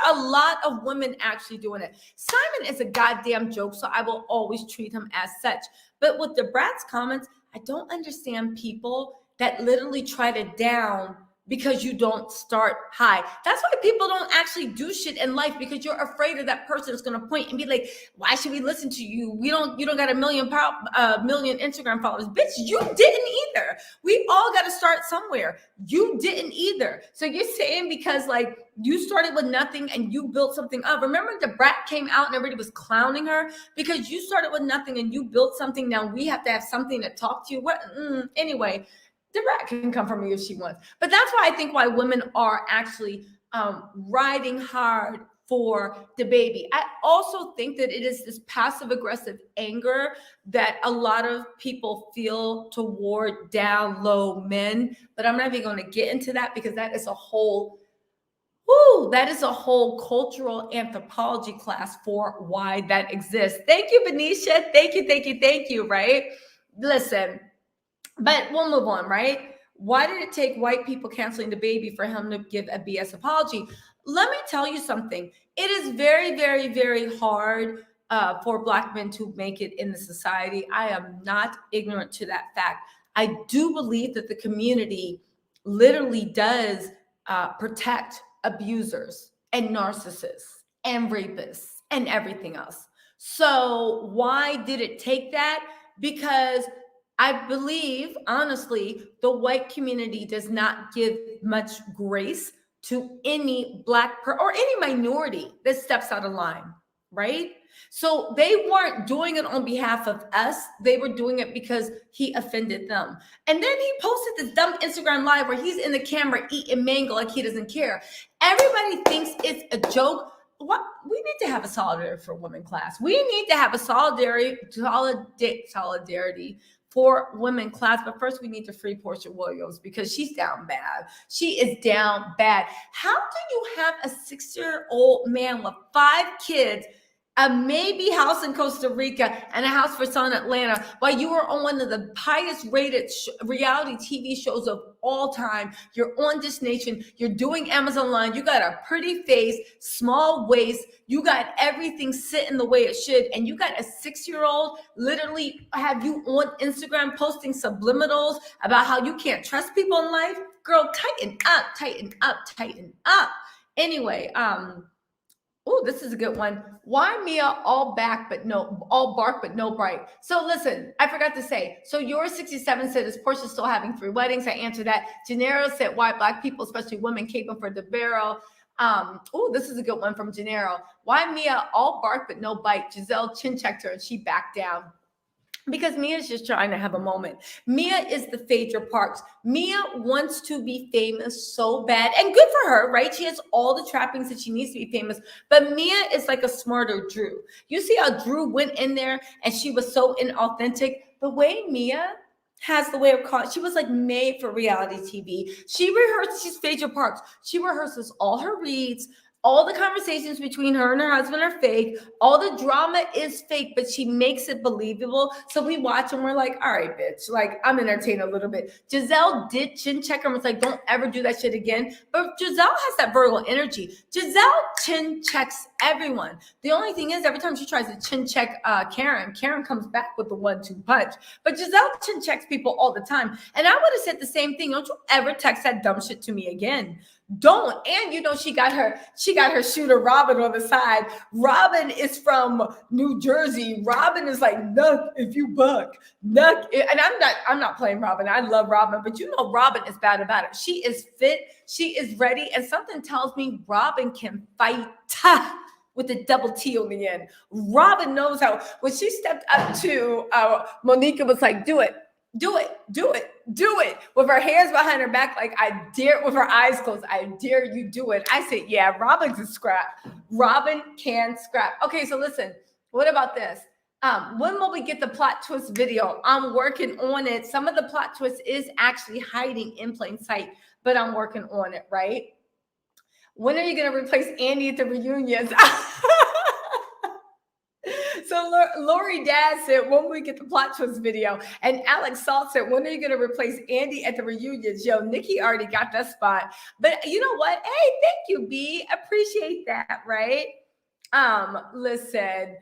[SPEAKER 1] a lot of women actually doing it. Simon is a goddamn joke, so I will always treat him as such. But with the brat's comments, I don't understand people that literally try to down because you don't start high. That's why people don't actually do shit in life, because you're afraid of that person is going to point and be like, why should we listen to you? You don't got a million Instagram followers. Bitch, you didn't either. We all got to start somewhere. You didn't either. So you're saying because like you started with nothing and you built something up. Remember the brat came out and everybody was clowning her because you started with nothing and you built something. Now we have to have something to talk to you. Anyway, the brat can come from me if she wants. But that's why I think why women are actually riding hard for Dababy. I also think that it is this passive aggressive anger that a lot of people feel toward down low men. But I'm not even going to get into that because that is a whole cultural anthropology class for why that exists. Thank you, Benicia. Thank you, right? Listen. But we'll move on, right? Why did it take white people canceling Dababy for him to give a BS apology? Let me tell you something. It is very, very, very hard for Black men to make it in the society. I am not ignorant to that fact. I do believe that the community literally does protect abusers and narcissists and rapists and everything else. So why did it take that? Because I believe, honestly, the white community does not give much grace to any Black or any minority that steps out of line, right? So they weren't doing it on behalf of us. They were doing it because he offended them. And then he posted this dumb Instagram live where he's in the camera eating mango like he doesn't care. Everybody thinks it's a joke. What we need to have a solidarity for women class. We need to have a solidarity for women class. But first we need to free Porsha Williams because she's down bad. She is down bad. How do you have a 6-year-old man with 5 kids, a maybe house in Costa Rica and a house for sale in Atlanta while you are on one of the highest rated reality TV shows of all time? You're on Dish Nation. You're doing Amazon Line. You got a pretty face, small waist. You got everything sitting the way it should. And you got a 6-year-old literally have you on Instagram posting subliminals about how you can't trust people in life. Girl, tighten up. Anyway, oh, this is a good one. Why Mia all bark but no bite? So listen, I forgot to say. So yours 67 said, is Porsha still having 3 weddings? I answered that. Gennaro said, why Black people, especially women, caping for the barrel? Oh, this is a good one from Gennaro. Why Mia all bark but no bite? Giselle chin checked her and she backed down. Because Mia's just trying to have a moment. Mia is the Phaedra Parks. Mia wants to be famous so bad. And good for her, right? She has all the trappings that she needs to be famous. But Mia is like a smarter Drew. You see how Drew went in there and she was so inauthentic? The way Mia has the way of calling, she was like made for reality TV. She rehearsed, she's Phaedra Parks. She rehearses all her reads. All the conversations between her and her husband are fake. All the drama is fake, but she makes it believable. So we watch and we're like, all right, bitch. Like, I'm entertained a little bit. Giselle did chin check her and was like, don't ever do that shit again. But Giselle has that Virgo energy. Giselle chin checks everyone. The only thing is, every time she tries to chin check Karen comes back with the 1-2 punch. But Giselle chin checks people all the time. And I would have said the same thing. Don't you ever text that dumb shit to me again. Don't. And you know, she got her shooter Robin on the side. Robin is from New Jersey. Robin is like, nuck if you buck. Nuck. And I'm not playing Robin. I love Robin, but you know Robin is bad about it. She is fit, she is ready, and something tells me Robin can fight with the double T on the end. Robin knows how. When she stepped up to Monica was like, do it. Do it, do it, do it. With her hands behind her back, like I dare, with her eyes closed, I dare you do it. I said, yeah, Robin can scrap. Robin can scrap. Okay, so listen, what about this? When will we get the plot twist video? I'm working on it. Some of the plot twist is actually hiding in plain sight, but I'm working on it, right? When are you going to replace Andy at the reunions? So Lori Dad said, when we get the plot twist video? And Alex Salt said, when are you going to replace Andy at the reunions? Yo, Nikki already got that spot. But you know what? Hey, thank you, B. Appreciate that, right? Listen,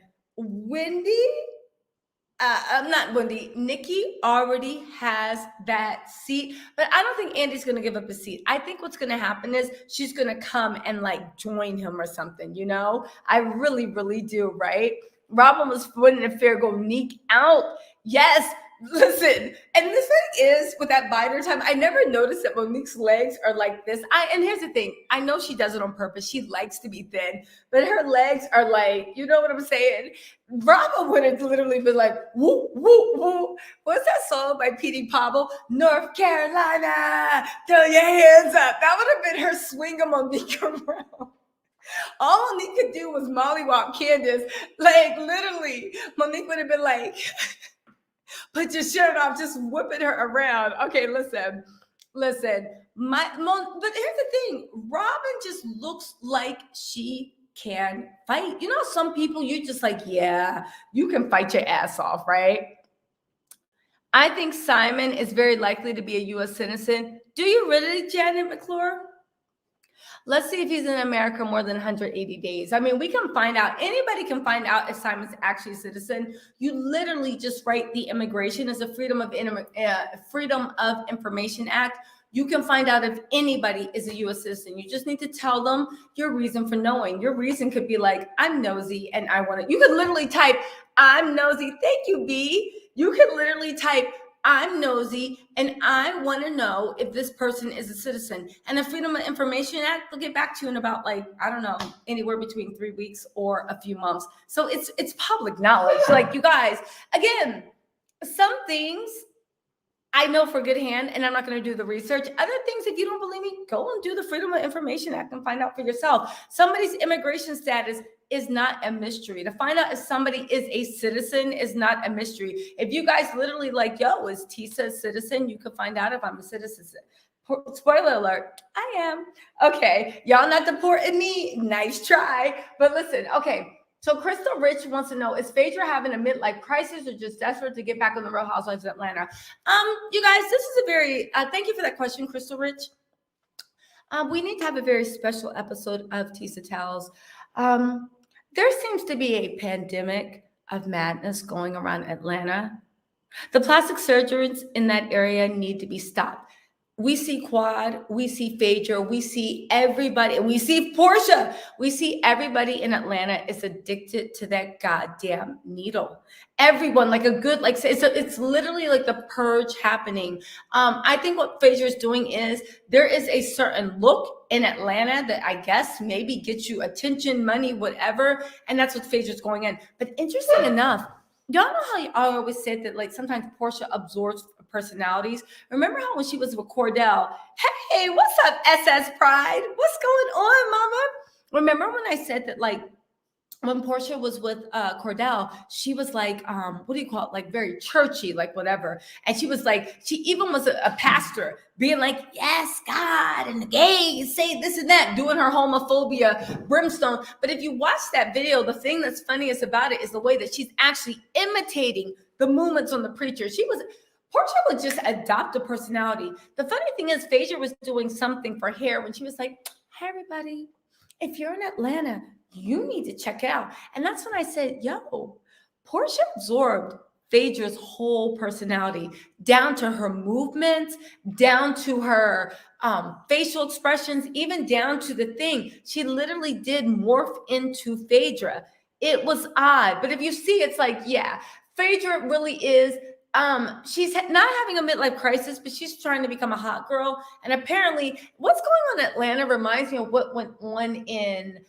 [SPEAKER 1] Nikki already has that seat, but I don't think Andy's going to give up his seat. I think what's going to happen is she's going to come and like join him or something, you know? I really, really do, right? Robin was putting a fair go Neek out. Yes, listen. And the thing is, with that binder time, I never noticed that Monique's legs are like this. And here's the thing. I know she does it on purpose. She likes to be thin, but her legs are like, you know what I'm saying? Robin would have literally been like, woo, woo, woo. What's that song by Petey Pablo? North Carolina, throw your hands up. That would have been her swinging Monique around. All Monique could do was mollywop Candace. Like, literally, Monique would have been like, put your shirt off, just whipping her around. Okay, listen. But here's the thing. Robin just looks like she can fight. You know, some people, you just like, yeah, you can fight your ass off, right? I think Simon is very likely to be a U.S. citizen. Do you really, Janet McClure? Let's see if he's in America more than 180 days. I mean, we can find out. Anybody can find out if Simon's actually a citizen. You literally just write the immigration as a Freedom of Information Act. You can find out if anybody is a U.S. citizen. You just need to tell them your reason for knowing. Your reason could be like, I'm nosy and I want to. You could literally type, I'm nosy. Thank you, B. You could literally type, I'm nosy and I want to know if this person is a citizen. And the Freedom of Information Act will get back to you in about, like, I don't know, anywhere between 3 weeks or a few months. So it's public knowledge. Like, you guys, again, some things I know for good hand, and I'm not going to do the research. Other things, if you don't believe me, go and do the Freedom of Information Act and find out for yourself. Somebody's immigration status is not a mystery. To find out if somebody is a citizen is not a mystery. If you guys literally like, yo, is Tisa a citizen? You can find out if I'm a citizen. Spoiler alert, I am. Okay, y'all not deporting me. Nice try. But listen, okay. So Crystal Rich wants to know, is Phaedra having a midlife crisis or just desperate to get back on the Real Housewives of Atlanta? You guys, this is a very, thank you for that question, Crystal Rich. We need to have a very special episode of Tattle Tells. There seems to be a pandemic of madness going around Atlanta. The plastic surgeons in that area need to be stopped. We see Quad, we see Phaedra, we see everybody, we see Porsha. We see everybody in Atlanta is addicted to that goddamn needle. Everyone, like a good, like, it's literally like the purge happening. I think what Phaedra is doing is there is a certain look in Atlanta that I guess maybe gets you attention, money, whatever. And that's what Phaedra's going in. But interesting enough, y'all know how I always said that, like, sometimes Porsha absorbs personalities. Remember how when she was with Cordell, hey, what's up, SS Pride? What's going on, mama? Remember when I said that, like, when Porsha was with Cordell, she was like, what do you call it? Like very churchy, like whatever. And she was like, she even was a pastor being like, yes, God, and the gays say this and that, doing her homophobia brimstone. But if you watch that video, the thing that's funniest about it is the way that she's actually imitating the movements on the preacher. Porsha would just adopt a personality. The funny thing is, Phaedra was doing something for hair when she was like, hey, everybody, if you're in Atlanta, you need to check it out. And that's when I said, yo, Porsha absorbed Phaedra's whole personality, down to her movements, down to her facial expressions, even down to the thing. She literally did morph into Phaedra. It was odd, but if you see, it's like, yeah, Phaedra really is. She's not having a midlife crisis, but she's trying to become a hot girl. And apparently, what's going on in Atlanta reminds me of what went on in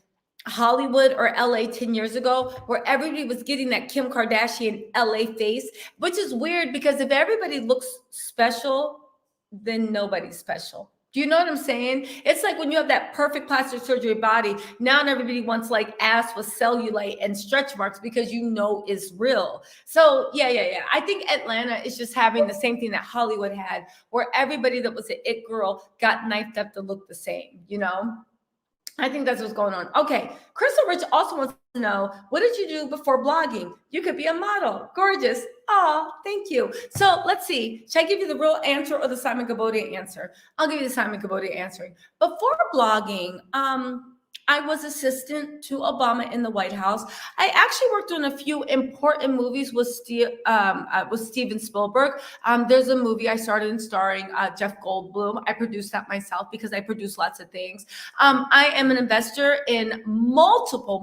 [SPEAKER 1] Hollywood or LA 10 years ago, where everybody was getting that Kim Kardashian LA face, which is weird because if everybody looks special, then nobody's special. Do you know what I'm saying? It's like when you have that perfect plastic surgery body, now everybody wants like ass with cellulite and stretch marks because you know it's real. So yeah. I think Atlanta is just having the same thing that Hollywood had, where everybody that was an it girl got knifed up to look the same, you know? I think that's what's going on. Okay. Crystal Rich also wants to know, what did you do before blogging? You could be a model. Gorgeous. Oh, thank you. So let's see. Should I give you the real answer or the Simon Guobadia answer? I'll give you the Simon Guobadia answer. Before blogging, I was assistant to Obama in the White House. I actually worked on a few important movies with Steven Spielberg. There's a movie I started in starring Jeff Goldblum. I produced that myself because I produce lots of things. I am an investor in multiple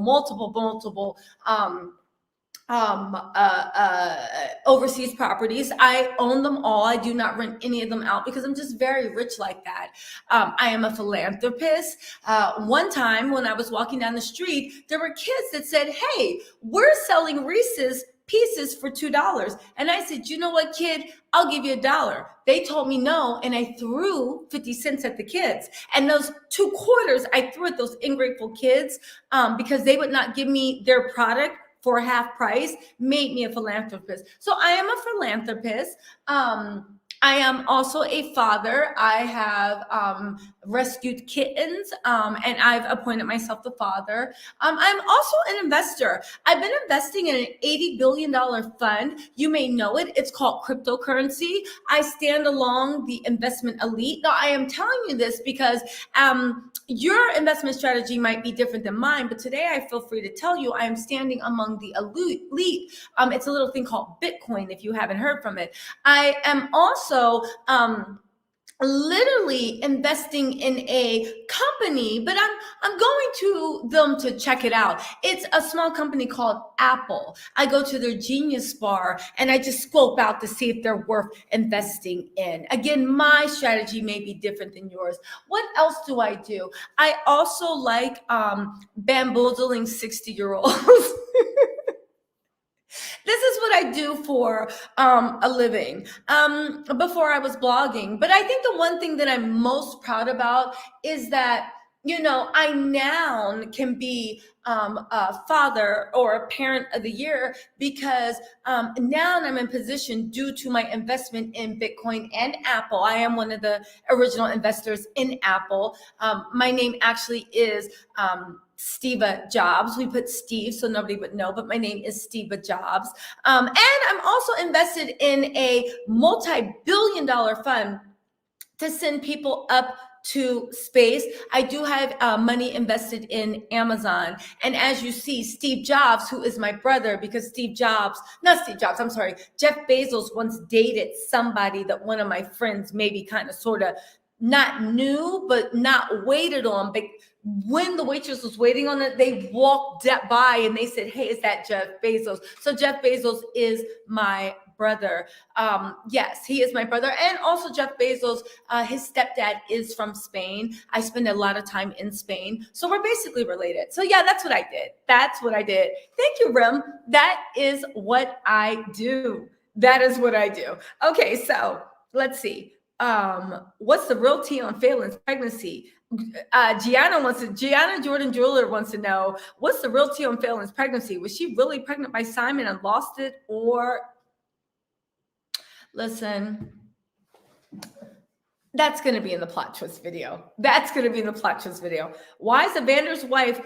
[SPEAKER 1] overseas properties. I own them all. I do not rent any of them out because I'm just very rich like that. I am a philanthropist. One time when I was walking down the street, there were kids that said, "Hey, we're selling Reese's Pieces for $2." And I said, "You know what, kid? I'll give you $1." They told me no, and I threw 50 cents at the kids. And those 2 quarters I threw at those ungrateful kids because they would not give me their product for half price, made me a philanthropist. So I am a philanthropist. I am also a father. I have rescued kittens, and I've appointed myself the father. I'm also an investor. I've been investing in an $80 billion fund. You may know it. It's called cryptocurrency. I stand along the investment elite. Now, I am telling you this because your investment strategy might be different than mine, but today I feel free to tell you I am standing among the elite. It's a little thing called Bitcoin, if you haven't heard from it. I am also literally investing in a company, but I'm going to them to check it out. It's a small company called Apple. I go to their Genius Bar and I just scope out to see if they're worth investing in. Again, my strategy may be different than yours. What else do I do? I also like bamboozling 60-year-olds. This is what I do for a living before I was blogging. But I think the one thing that I'm most proud about is that, you know, I now can be a father or a parent of the year because now I'm in position due to my investment in Bitcoin and Apple. I am one of the original investors in Apple. My name actually is Steva Jobs. We put Steve so nobody would know, but my name is Steva Jobs. And I'm also invested in a multi-billion-dollar fund to send people up to space. I do have money invested in Amazon. And as you see, Steve Jobs, who is my brother, because Jeff Bezos once dated somebody that one of my friends maybe kind of sort of not knew, but not waited on. But when the waitress was waiting on it, they walked by and they said, "Hey, is that Jeff Bezos?" So Jeff Bezos is my brother. Yes, he is my brother. And also Jeff Bezos, his stepdad is from Spain. I spend a lot of time in Spain. So we're basically related. So yeah, that's what I did. Thank you, Rim. That is what I do. Okay, so let's see. What's the real tea on Phelan's pregnancy? Gianna Jordan Jeweler wants to know, what's the real tea on Phelan's pregnancy? Was she really pregnant by Simon and lost it? Or listen, that's going to be in the plot twist video. Why is Evander's wife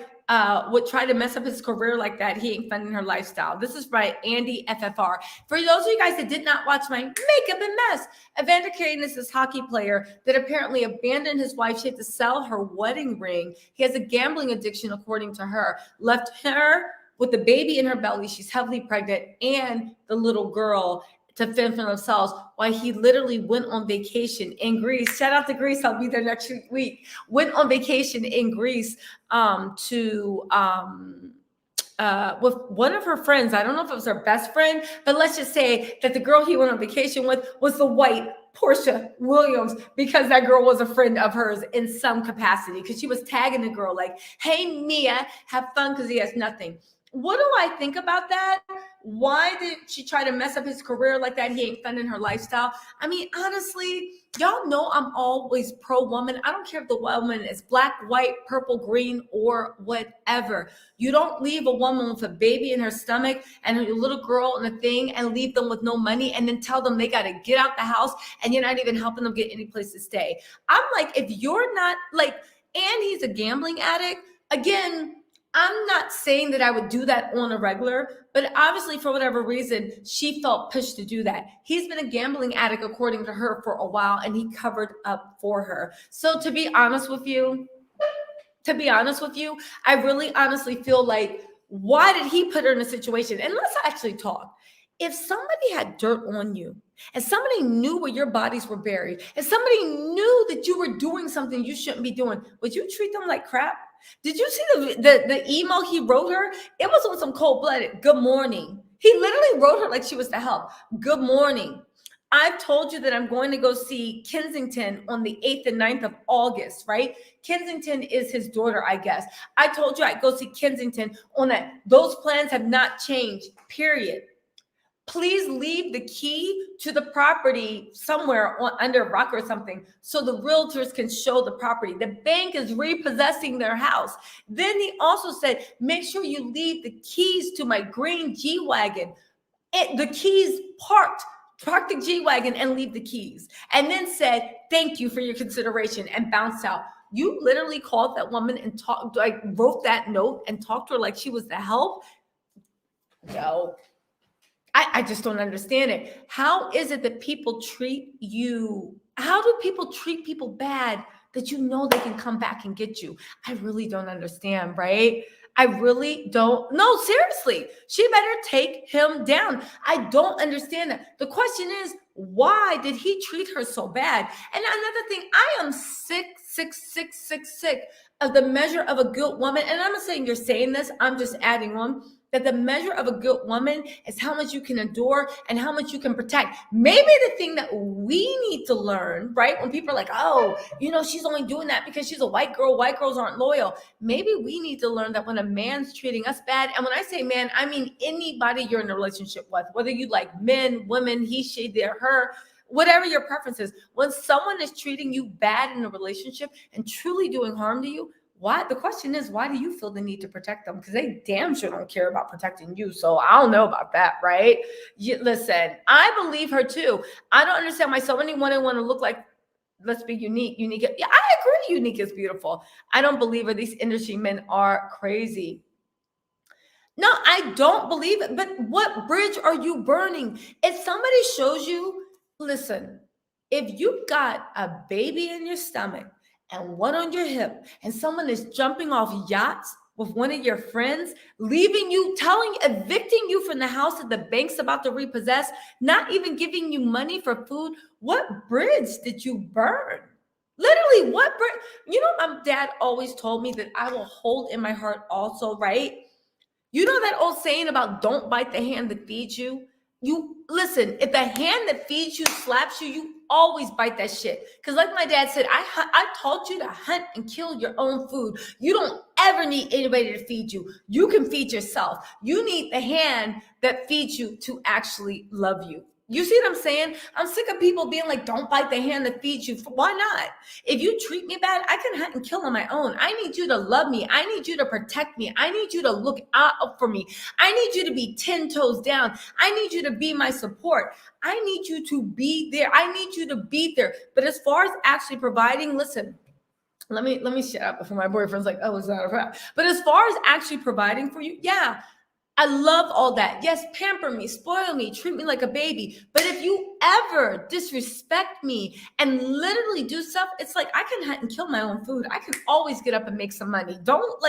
[SPEAKER 1] would try to mess up his career like that? He ain't funding her lifestyle. This is by Andy FFR. For those of you guys that did not watch my Makeup and Mess, Evander Kane is this hockey player that apparently abandoned his wife. She had to sell her wedding ring. He has a gambling addiction, according to her. Left her with the baby in her belly. She's heavily pregnant, and the little girl to fend for themselves, while he literally went on vacation in Greece. Shout out to Greece. I'll be there next week. Went on vacation in Greece with one of her friends. I don't know if it was her best friend, but let's just say that the girl he went on vacation with was the white Porsha Williams, because that girl was a friend of hers in some capacity, because she was tagging the girl like, hey, Mia, have fun, because he has nothing. What do I think about that? Why did she try to mess up his career like that? He ain't funding her lifestyle. I mean, honestly, y'all know I'm always pro-woman. I don't care if the woman is black, white, purple, green, or whatever. You don't leave a woman with a baby in her stomach and a little girl and a thing and leave them with no money and then tell them they got to get out the house and you're not even helping them get any place to stay. I'm like, if you're not like, and he's a gambling addict, again, I'm not saying that I would do that on a regular, but obviously for whatever reason, she felt pushed to do that. He's been a gambling addict, according to her, for a while, and he covered up for her. So to be honest with you, I really honestly feel like, why did he put her in a situation? And let's actually talk. If somebody had dirt on you, and somebody knew where your bodies were buried, and somebody knew that you were doing something you shouldn't be doing, would you treat them like crap? Did you see the email he wrote her? It was on some cold-blooded. Good morning. He literally wrote her like she was the help. Good morning. I've told you that I'm going to go see Kensington on the 8th and 9th of August, right? Kensington is his daughter, I guess. I told you I'd go see Kensington on that. Those plans have not changed, period. Please leave the key to the property somewhere under a rock or something so the realtors can show the property. The bank is repossessing their house. Then he also said, make sure you leave the keys to my green G-Wagon. The keys park the G-Wagon and leave the keys. And then said, thank you for your consideration, and bounced out. You literally called that woman and wrote that note and talked to her like she was the help? No. I just don't understand it. How is it that people treat you? How do people treat people bad that you know they can come back and get you? I really don't understand, right? I really don't. No, seriously. She better take him down. I don't understand that. The question is, why did he treat her so bad? And another thing, I am sick of the measure of a good woman. And I'm not saying you're saying this, I'm just adding on. That the measure of a good woman is how much you can adore and how much you can protect. Maybe the thing that we need to learn, right? When people are like, oh, she's only doing that because she's a white girl. White girls aren't loyal. Maybe we need to learn that when a man's treating us bad, and when I say man, I mean anybody you're in a relationship with, whether you like men, women, he, she, their, her, whatever your preference is. When someone is treating you bad in a relationship and truly doing harm to you, why? The question is, why do you feel the need to protect them? Because they damn sure don't care about protecting you. So I don't know about that, right? Listen, I believe her too. I don't understand why so many women want to look like, let's be unique. Unique. Yeah, I agree. Unique is beautiful. I don't believe her. These industry men are crazy. No, I don't believe it. But what bridge are you burning? If somebody shows you, listen, if you've got a baby in your stomach and one on your hip, and someone is jumping off yachts with one of your friends, leaving you, evicting you from the house that the bank's about to repossess, not even giving you money for food, what bridge did you burn? Literally, what bridge? My dad always told me that I will hold in my heart also, right? You know that old saying about don't bite the hand that feeds you? You listen, if the hand that feeds you slaps you, you always bite that shit. Because like my dad said, I taught you to hunt and kill your own food. You don't ever need anybody to feed you. You can feed yourself. You need the hand that feeds you to actually love you. You see what I'm saying? I'm sick of people being like, don't bite the hand that feeds you. Why not? If you treat me bad, I can hunt and kill on my own. I need you to love me. I need you to protect me. I need you to look out for me. I need you to be 10 toes down. I need you to be my support. I need you to be there. I need you to be there. But as far as actually providing, listen, let me shut up before my boyfriend's like, oh, it's not a problem. But as far as actually providing for you, yeah, I love all that. Yes, pamper me, spoil me, treat me like a baby. But if you ever disrespect me and literally do stuff, it's like I can hunt and kill my own food. I can always get up and make some money. Don't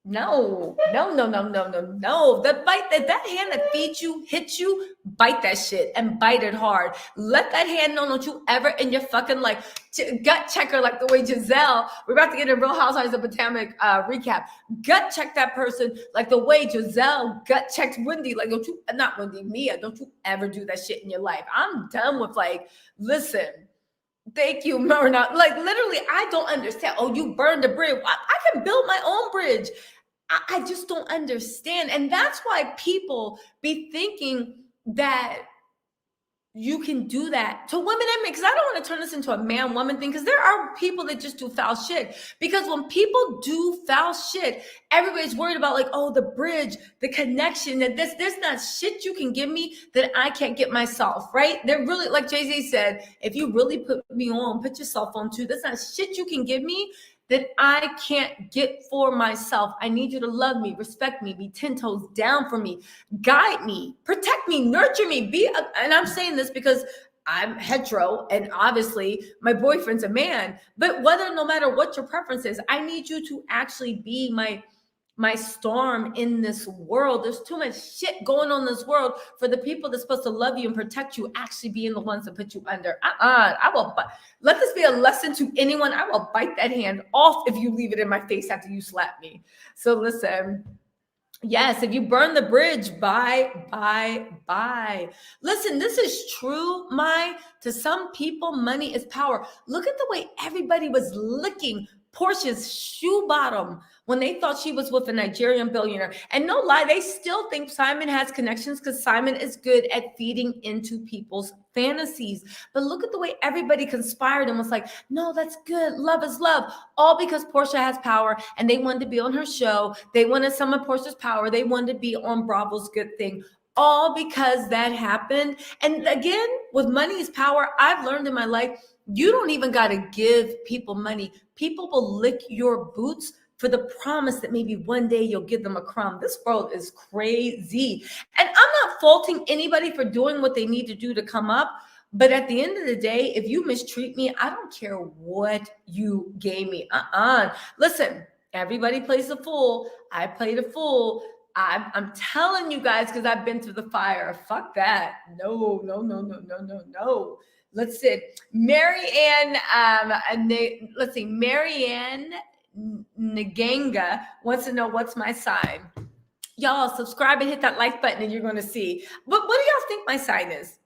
[SPEAKER 1] No. The bite that hand that feeds you, hits you, bite that shit and bite it hard. Let that hand know, don't you ever in your fucking like gut checker like the way Giselle. We're about to get a Real Housewives of Potomac recap. Gut check that person like the way Giselle gut checked Wendy. Like, don't you, not Wendy, Mia. Don't you ever do that shit in your life. I'm done with like, listen. Thank you, Myrna. Like literally, I don't understand. Oh, you burned a bridge. I can build my own bridge. I just don't understand. And that's why people be thinking that you can do that to women and men. Because I don't want to turn this into a man-woman thing, because there are people that just do foul shit. Because when people do foul shit, everybody's worried about like, oh, the bridge, the connection, that there's not shit you can give me that I can't get myself, right? They're really, like Jay-Z said, if you really put me on, put yourself on too, there's not shit you can give me that I can't get for myself. I need you to love me, respect me, be 10 toes down for me, guide me, protect me, nurture me, and I'm saying this because I'm hetero and obviously my boyfriend's a man, but no matter what your preference is, I need you to actually be my storm in this world. There's too much shit going on in this world for the people that's supposed to love you and protect you actually being the ones that put you under. I will let this be a lesson to anyone. I will bite that hand off if you leave it in my face after you slap me. So listen, yes, if you burn the bridge, bye. Listen, this is true, to some people, money is power. Look at the way everybody was licking Porsha's shoe bottom when they thought she was with a Nigerian billionaire. And no lie, they still think Simon has connections because Simon is good at feeding into people's fantasies. But look at the way everybody conspired and was like, no, that's good. Love is love. All because Porsha has power and they wanted to be on her show. They wanted some of Porsha's power. They wanted to be on Bravo's Good Thing. All because that happened. And again, with money is power, I've learned in my life, you don't even got to give people money. People will lick your boots for the promise that maybe one day you'll give them a crumb. This world is crazy. And I'm not faulting anybody for doing what they need to do to come up. But at the end of the day, if you mistreat me, I don't care what you gave me. Listen, everybody plays the fool. I play the fool. I'm telling you guys, because I've been through the fire. Fuck that. No. Let's see. Marianne Nganga wants to know what's my sign. Y'all subscribe and hit that like button and you're going to see. But what do y'all think my sign is?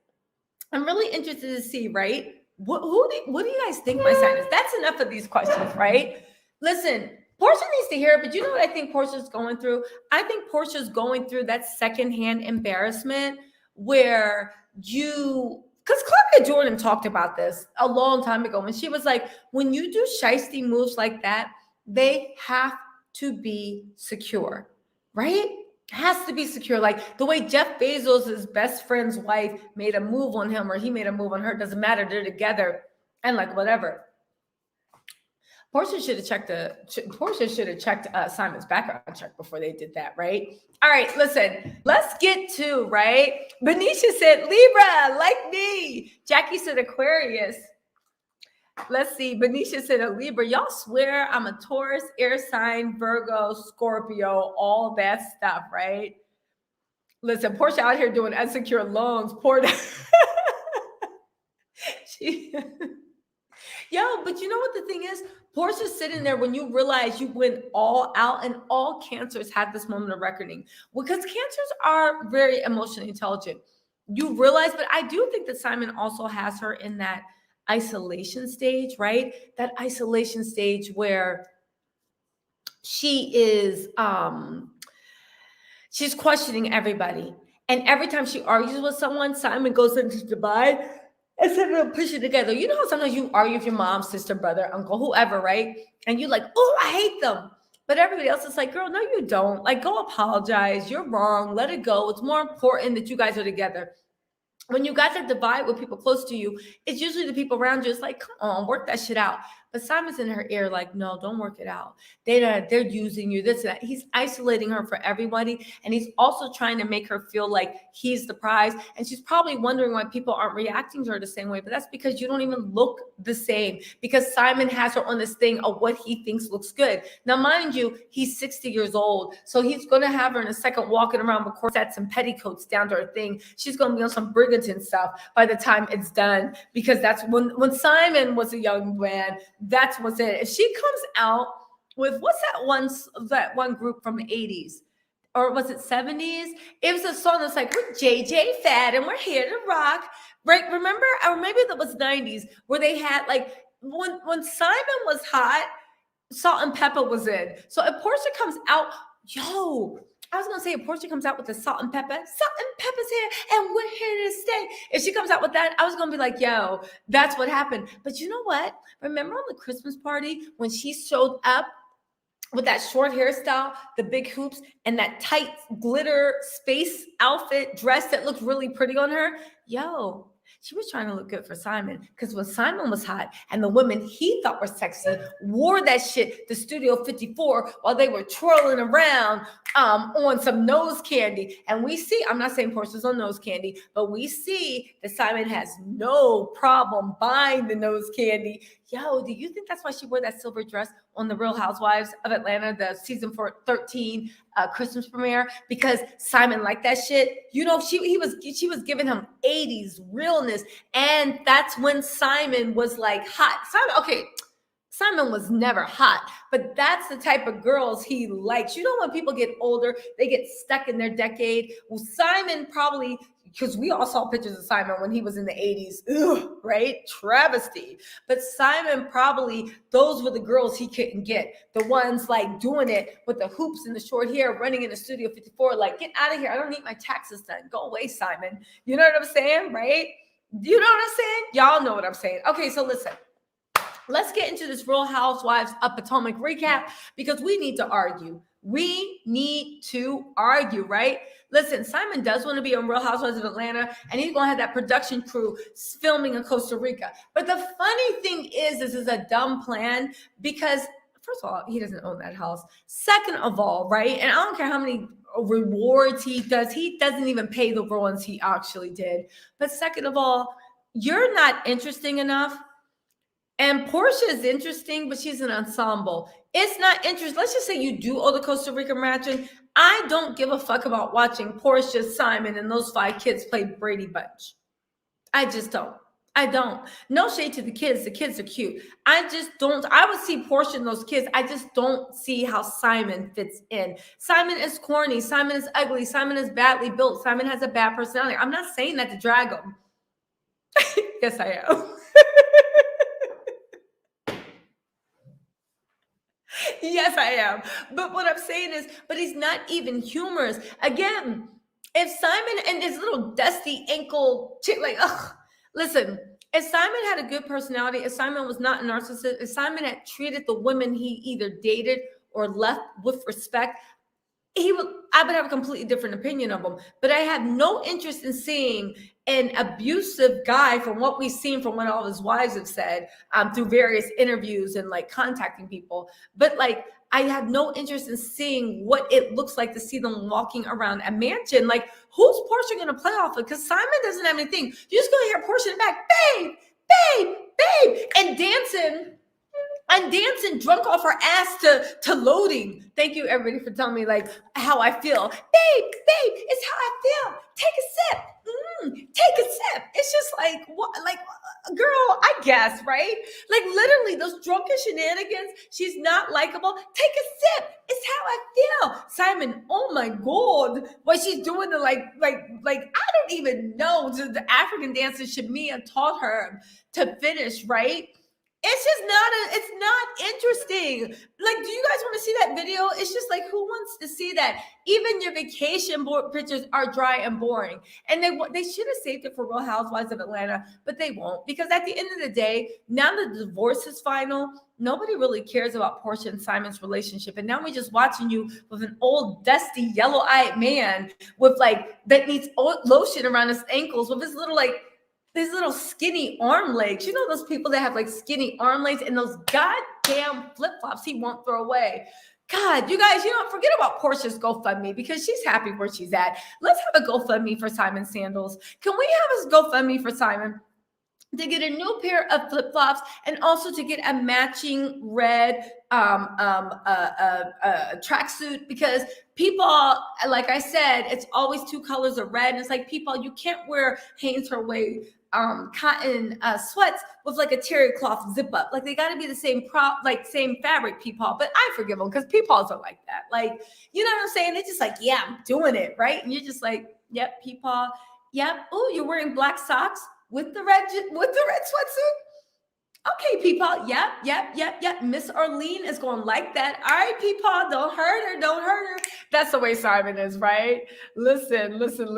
[SPEAKER 1] I'm really interested to see, right? What do you guys think my sign is? That's enough of these questions, right? Listen, Porsha needs to hear it, but you know what I think Porsha's going through? I think Porsha's going through that secondhand embarrassment where because Claudia Jordan talked about this a long time ago when she was like, when you do shiesty moves like that, they have to be secure, right? It has to be secure. Like the way Jeff Bezos' best friend's wife made a move on him or he made a move on her, doesn't matter. They're together and like whatever. Porsha should have checked Simon's background check before they did that, right? All right, listen, let's get to, right? Benicia said Libra, like me. Jackie said Aquarius. Let's see. Benicia said a Libra. Y'all swear I'm a Taurus, air sign, Virgo, Scorpio, all that stuff, right? Listen, Porsha out here doing unsecured loans. Yo, but you know what the thing is? Porsha's sitting there when you realize you went all out, and all cancers have this moment of reckoning because cancers are very emotionally intelligent. You realize, but I do think that Simon also has her in that isolation stage, right? That isolation stage where she is, she's questioning everybody. And every time she argues with someone, Simon goes into Dubai. Instead of push it together. You know how sometimes you argue with your mom, sister, brother, uncle, whoever, right? And you're like, oh, I hate them. But everybody else is like, girl, no, you don't. Like, go apologize. You're wrong. Let it go. It's more important that you guys are together. When you got that divide with people close to you, it's usually the people around you. It's like, come on, work that shit out. But Simon's in her ear like, no, don't work it out. They're using you, this and that. He's isolating her for everybody. And he's also trying to make her feel like he's the prize. And she's probably wondering why people aren't reacting to her the same way. But that's because you don't even look the same, because Simon has her on this thing of what he thinks looks good. Now, mind you, he's 60 years old. So he's going to have her in a second walking around with corsets and petticoats down to her thing. She's going to be on some Bridgerton stuff by the time it's done, because that's when Simon was a young man, that's what's in it. If she comes out with, what's that one group from the 80s? Or was it 70s? It was a song that's like, we're JJ Fad and we're here to rock. Right? Remember? Or maybe that was 90s, where they had like, when Simon was hot, Salt and Pepper was in. So if Porsha comes out, I was gonna say, if Porsha comes out with the Salt and Pepper's here and we're here to stay. If she comes out with that, I was gonna be like, yo, that's what happened. But you know what? Remember on the Christmas party when she showed up with that short hairstyle, the big hoops, and that tight glitter space outfit dress that looked really pretty on her? Yo, she was trying to look good for Simon, because when Simon was hot and the women he thought were sexy wore that shit to Studio 54 while they were twirling around on some nose candy. And we see, I'm not saying Porsha's on nose candy, but we see that Simon has no problem buying the nose candy. Yo, do you think that's why she wore that silver dress on the Real Housewives of Atlanta, the season 13 Christmas premiere? Because Simon liked that shit. You know, she was giving him 80s realness. And that's when Simon was like hot. Simon was never hot, but that's the type of girls he likes. You know, when people get older, they get stuck in their decade. Well, Simon probably, because we all saw pictures of Simon when he was in the 80s, right? Travesty. But Simon probably, those were the girls he couldn't get. The ones like doing it with the hoops and the short hair, running in the Studio 54, like, get out of here. I don't need my taxes done. Go away, Simon. You know what I'm saying, right? You know what I'm saying? Y'all know what I'm saying. Okay, so listen. Let's get into this Real Housewives of Potomac recap, because we need to argue. We need to argue, right? Listen, Simon does want to be on Real Housewives of Atlanta, and he's going to have that production crew filming in Costa Rica. But the funny thing is, this is a dumb plan, because first of all, he doesn't own that house. Second of all, right? And I don't care how many rewards he does. He doesn't even pay the ones he actually did. But second of all, you're not interesting enough. And Porsha is interesting, but she's an ensemble. It's not interesting. Let's just say you do owe the Costa Rica matching. I don't give a fuck about watching Porsha, Simon, and those 5 kids play Brady Bunch. I just don't. I don't. No shade to the kids. The kids are cute. I just don't. I would see Porsha and those kids. I just don't see how Simon fits in. Simon is corny. Simon is ugly. Simon is badly built. Simon has a bad personality. I'm not saying that to drag him. Yes, I am. Yes, I am. But what I'm saying is, but he's not even humorous. Again, if Simon and his little dusty ankle chick, like, listen, if Simon had a good personality, if Simon was not a narcissist, if Simon had treated the women he either dated or left with respect, I would have a completely different opinion of him. But I have no interest in seeing an abusive guy, from what we've seen from what all his wives have said through various interviews and like contacting people. But like, I have no interest in seeing what it looks like to see them walking around a mansion. Like, who's Porsha going to play off of? Because Simon doesn't have anything. You're just going to hear Porsha in the back, babe, babe, babe, and dancing drunk off her ass to loading. Thank you, everybody, for telling me like how I feel. Babe, it's how I feel. Take a sip. Take a sip. It's just like, what? Like, girl, I guess, right? Like, literally, those drunken shenanigans. She's not likable. Take a sip. It's how I feel. Simon, oh my God, what she's doing to like I don't even know. To the African dances Shamia taught her to finish, right? It's just it's not interesting. Like, do you guys want to see that video? It's just like, who wants to see that? Even your vacation board pictures are dry and boring. And they should have saved it for Real Housewives of Atlanta, but they won't. Because at the end of the day, now the divorce is final, nobody really cares about Porsha and Simon's relationship. And now we're just watching you with an old, dusty, yellow-eyed man with like, that needs lotion around his ankles with his little like, these little skinny arm legs. You know those people that have like skinny arm legs and those goddamn flip-flops he won't throw away. God, you guys, forget about Porsha's GoFundMe because she's happy where she's at. Let's have a GoFundMe for Simon Sandals. Can we have a GoFundMe for Simon to get a new pair of flip-flops and also to get a matching red tracksuit? Because people, like I said, it's always two colors of red. And it's like, people, you can't wear Hanes or Way cotton sweats with like a terry cloth zip up. Like they got to be the same same fabric, people. But I forgive them because peoples are like that. Like, you know what I'm saying? It's just like, yeah, I'm doing it, right? And you're just like, yep, people, yep. Oh, you're wearing black socks with the red sweatsuit. Okay, people. Yep. Miss Arlene is going like that. All right, people, don't hurt her. That's the way Simon is, right? Listen. This is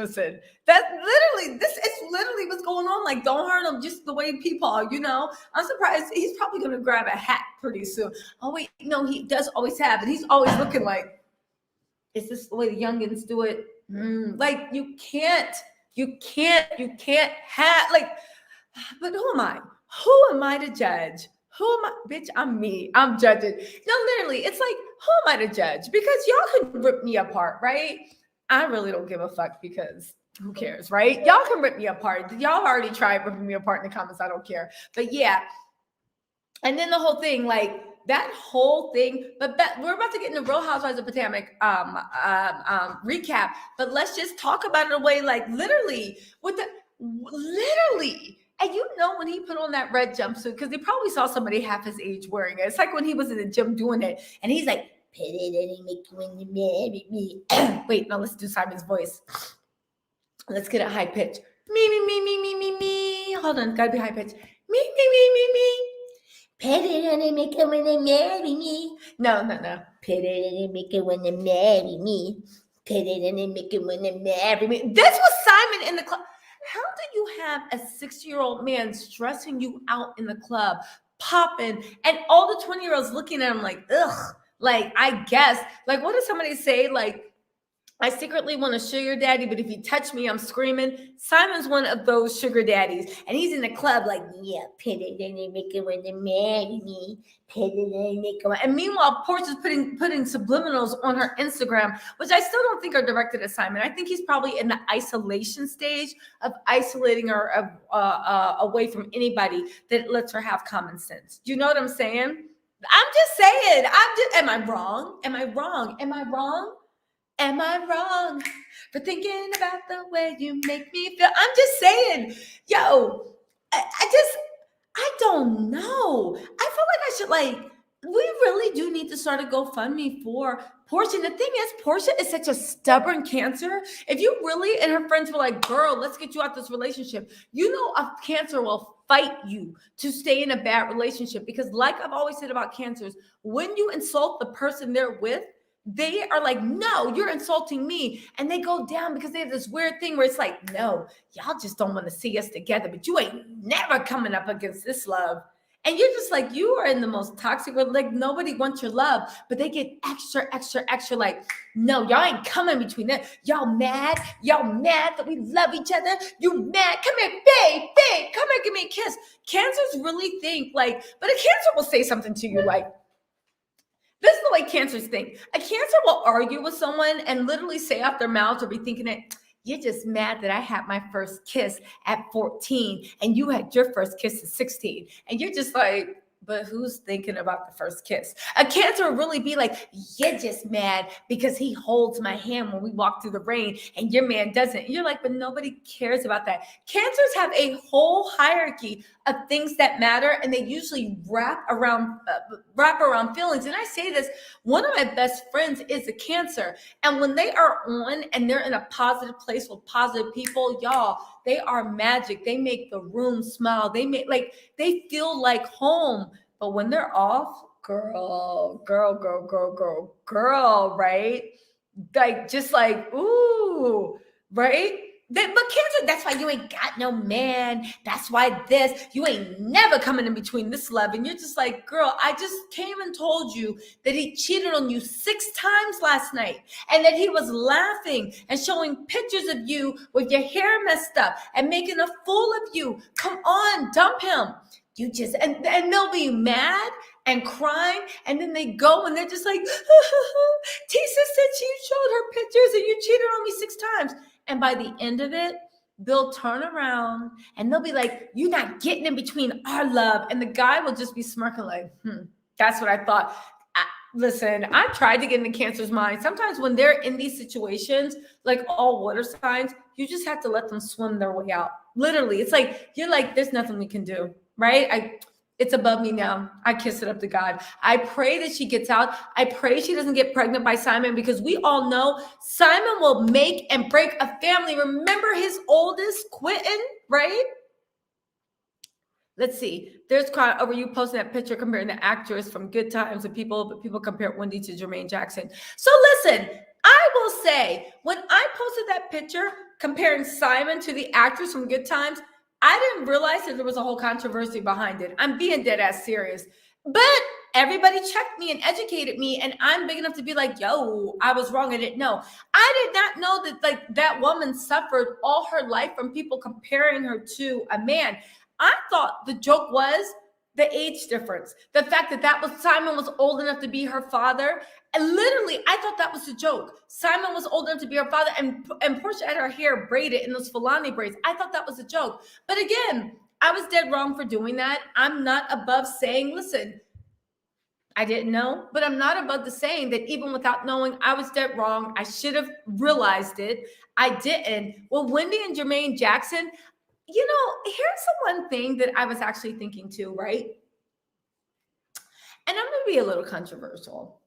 [SPEAKER 1] literally what's going on. Like, don't hurt him, just the way people, I'm surprised he's probably going to grab a hat pretty soon. Oh, wait, no, he does always have it. He's always looking like, is this the way the youngins do it? Like, you can't have, like, but who am I? Who am I to judge? Who am I? Bitch, I'm me. I'm judging. No, literally, it's like, who am I to judge? Because y'all can rip me apart, right? I really don't give a fuck because who cares, right? Y'all can rip me apart. Y'all already tried ripping me apart in the comments. I don't care. But yeah. And then the whole thing, like, that whole thing, but we're about to get into Real Housewives of Potomac recap, but let's just talk about it away, like literally, and when he put on that red jumpsuit, because he probably saw somebody half his age wearing it. It's like when he was in the gym doing it, and he's like, wait, no, let's do Simon's voice. Let's get a high pitch. Me. Hold on, gotta be high pitch. Me. Pet it and make it when they marry me. No. Pet it and make it when they marry me. Pet it and make it when they marry me. This was Simon in the club. How do you have a 60-year-old man stressing you out in the club, popping, and all the 20-year-olds looking at him like, ugh, like, I guess, like, what does somebody say? Like, I secretly want a sugar daddy, but if you touch me, I'm screaming. Simon's one of those sugar daddies, and he's in the club like, yeah, pit it and they make it when they marry me. Pit it and make it. And meanwhile, Porsha's putting subliminals on her Instagram, which I still don't think are directed at Simon. I think he's probably in the isolation stage of isolating her away from anybody that lets her have common sense. Do you know what I'm saying? I'm just saying. Am I wrong? Am I wrong for thinking about the way you make me feel? I'm just saying, yo, I don't know. I feel like I should, we really do need to start a GoFundMe for Porsha. And the thing is, Porsha is such a stubborn Cancer. If you really, and her friends were like, girl, let's get you out this relationship. A Cancer will fight you to stay in a bad relationship. Because like I've always said about Cancers, when you insult the person they're with, they are like, no, you're insulting me. And they go down because they have this weird thing where it's like, no, y'all just don't want to see us together, but you ain't never coming up against this love. And you're just like, you are in the most toxic, like nobody wants your love, but they get extra like, no, y'all ain't coming between that. Y'all mad that we love each other. You mad? Come here, babe, come here, give me a kiss. Cancers really think but a Cancer will say something to you like, this is the way Cancers think. A Cancer will argue with someone and literally say out their mouth or be thinking it, you're just mad that I had my first kiss at 14 and you had your first kiss at 16. And you're just like, but who's thinking about the first kiss? A Cancer will really be like, you're just mad because he holds my hand when we walk through the rain and your man doesn't. And you're like, but nobody cares about that. Cancers have a whole hierarchy of things that matter, and they usually wrap around feelings. And I say this, one of my best friends is a Cancer, and when they are on and they're in a positive place with positive people, y'all, they are magic. They make the room smile. They feel like home. But when they're off, girl, right? Like, just like, ooh, right? But Cancer, that's why you ain't got no man. That's why you ain't never coming in between this love. And you're just like, girl, I just came and told you that he cheated on you 6 times last night and that he was laughing and showing pictures of you with your hair messed up and making a fool of you. Come on, dump him. You just, and they'll be mad and crying, and then they go and they're just like, Tisa said she showed her pictures and you cheated on me 6 times. And by the end of it, they'll turn around and they'll be like, you're not getting in between our love. And the guy will just be smirking like, that's what I thought. Listen, I tried to get into Cancer's mind. Sometimes when they're in these situations, like all water signs, you just have to let them swim their way out. Literally, it's like, you're like, there's nothing we can do, right? It's above me now. I kiss it up to God. I pray that she gets out. I pray she doesn't get pregnant by Simon, because we all know Simon will make and break a family. Remember his oldest quitting, right? Let's see. There's over you posting that picture comparing the actress from Good Times and people compare Wendy to Jermaine Jackson. So listen, I will say, when I posted that picture comparing Simon to the actress from Good Times, I didn't realize that there was a whole controversy behind it. I'm being dead ass serious. But everybody checked me and educated me, and I'm big enough to be like, yo, I was wrong. I didn't know. I did not know that like that woman suffered all her life from people comparing her to a man. I thought the joke was the age difference. The fact that Simon was old enough to be her father. And literally, I thought that was a joke. Simon was old enough to be her father, and Porsha had her hair braided in those Fulani braids. I thought that was a joke. But again, I was dead wrong for doing that. I'm not above saying, listen, I didn't know, but I'm not above the saying that even without knowing, I was dead wrong. I should have realized it. I didn't. Well, Wendy and Jermaine Jackson, you know, here's the one thing that I was actually thinking too, right? And I'm going to be a little controversial.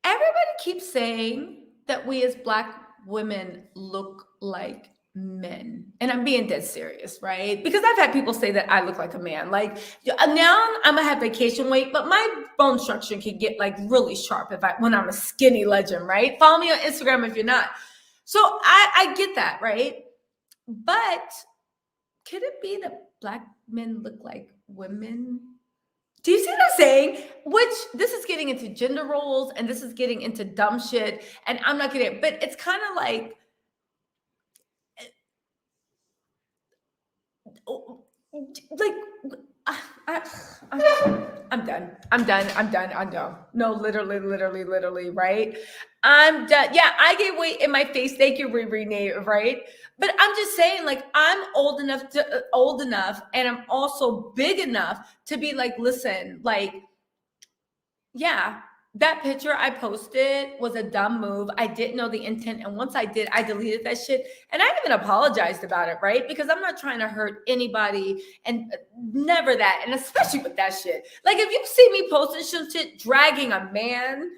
[SPEAKER 1] Everybody keeps saying that we as Black women look like men. And I'm being dead serious, right? Because I've had people say that I look like a man. Like now I'm going to have vacation weight, but my bone structure can get like really sharp when I'm a skinny legend, right? Follow me on Instagram if you're not. So I get that, right? But could it be that Black men look like women? Do you see what I'm saying? Which this is getting into gender roles and this is getting into dumb shit. And I'm not getting it, but it's kind of like, I'm done. No, literally, right? I'm done. Yeah, I gained weight in my face. Thank you, Riri, right? But I'm just saying, like, I'm old enough, and I'm also big enough to be like, listen, like, yeah, that picture I posted was a dumb move. I didn't know the intent. And once I did, I deleted that shit. And I even apologized about it, right? Because I'm not trying to hurt anybody, and never that. And especially with that shit. Like, if you see me posting some shit dragging a man,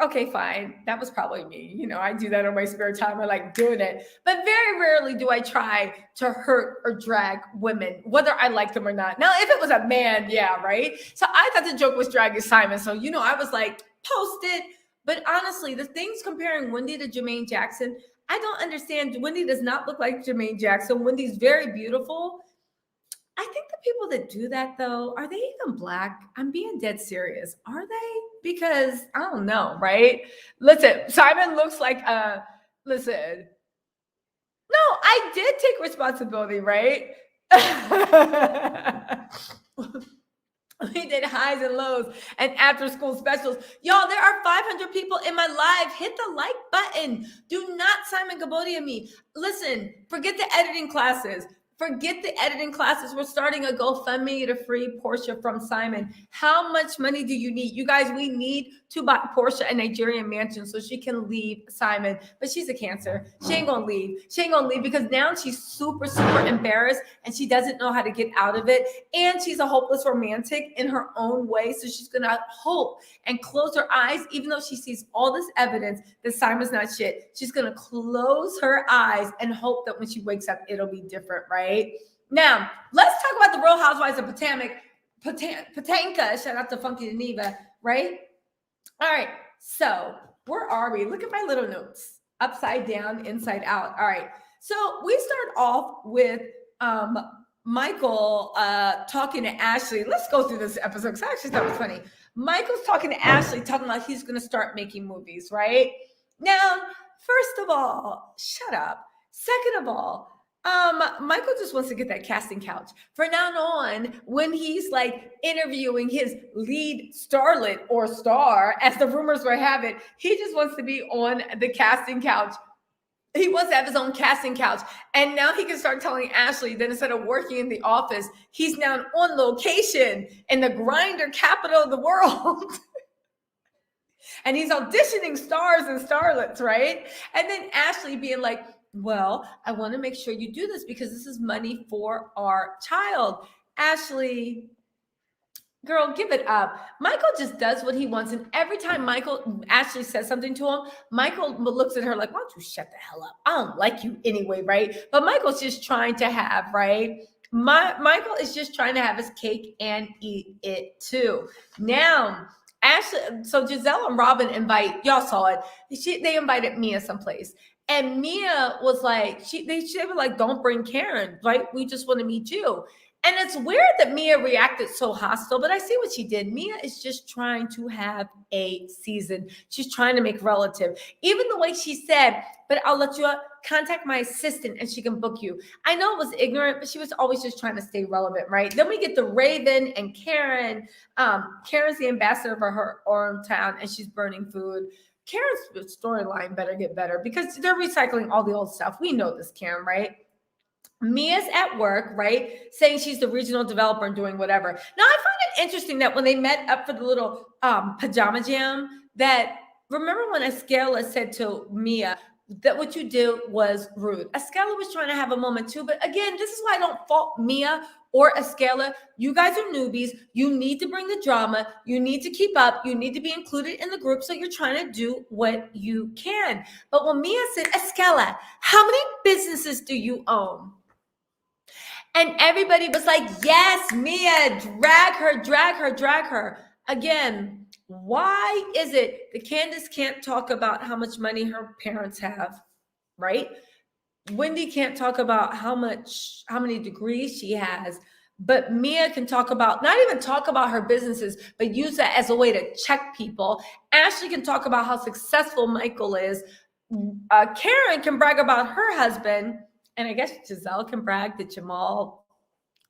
[SPEAKER 1] okay, fine. That was probably me. You know, I do that in my spare time. I like doing it. But very rarely do I try to hurt or drag women, whether I like them or not. Now, if it was a man, yeah, right? So I thought the joke was dragging Simon. So, you know, I was like, post it. But honestly, the things comparing Wendy to Jermaine Jackson, I don't understand. Wendy does not look like Jermaine Jackson. Wendy's very beautiful. I think the people that do that, though, are they even Black? I'm being dead serious. Are they? Because I don't know, right? Listen, Simon looks like listen. No, I did take responsibility, right? We did highs and lows and after school specials. Y'all, there are 500 people in my live. Hit the like button. Do not Simon Guobadia me. Listen, forget the editing classes. Forget the editing classes. We're starting a GoFundMe to free Porsha from Simon. How much money do you need? You guys, we need to buy Porsha a Nigerian mansion so she can leave Simon. But she's a Cancer. She ain't gonna leave. She ain't gonna leave because now she's super embarrassed and she doesn't know how to get out of it. And she's a hopeless romantic in her own way. So she's gonna hope and close her eyes, even though she sees all this evidence that Simon's not shit. She's gonna close her eyes and hope that when she wakes up, it'll be different, right? Now, let's talk about the Real Housewives of Patanka. Shout out to Funky Geneva, right? All right. So Where are we? Look at my little notes. Upside down, inside out. All right. So we start off with Michael talking to Ashley. Let's go through this episode because I actually thought it was funny. Michael's talking to Ashley, talking about he's going to start making movies, right? Now, first of all, shut up. Second of all, Michael just wants to get that casting couch. From now on, when he's like interviewing his lead starlet or star, as the rumors will have it, he just wants to be on the casting couch. He wants to have his own casting couch. And now he can start telling Ashley that instead of working in the office, he's now on location in the grinder capital of the world. And he's auditioning stars and starlets, right? And then Ashley being like, well, I want to make sure you do this because this is money for our child. Ashley, girl, give it up. Michael just does what he wants. And every time Ashley says something to him, Michael looks at her like, why don't you shut the hell up? I don't like you anyway, right? But Michael's just trying to have, right? Michael is just trying to have his cake and eat it too. Now, Ashley, so Giselle and Robin y'all saw it. They invited Mia someplace. And Mia was like, they were like, don't bring Karen, right? We just want to meet you. And it's weird that Mia reacted so hostile, but I see what she did. Mia is just trying to have a season. She's trying to make relative. Even the way she said, but I'll let you contact my assistant and she can book you. I know it was ignorant, but she was always just trying to stay relevant, right? Then we get the Raven and Karen. Karen's the ambassador for her own town and she's burning food. Karen's storyline better get better because they're recycling all the old stuff. We know this, Karen, right? Mia's at work, right? Saying she's the regional developer and doing whatever. Now, I find it interesting that when they met up for the little pajama jam, that remember when Escala said to Mia that what you did was rude. Escala was trying to have a moment too, but again, this is why I don't fault Mia or Escala. You guys are newbies. You need to bring the drama. You need to keep up. You need to be included in the group. So you're trying to do what you can. But when Mia said, Escala, how many businesses do you own? And everybody was like, yes, Mia, drag her. Again, why is it that Candace can't talk about how much money her parents have, right? Wendy can't talk about how many degrees she has, but Mia can not even talk about her businesses, but use that as a way to check people. Ashley can talk about how successful Michael is. Karen can brag about her husband. And I guess Giselle can brag that Jamal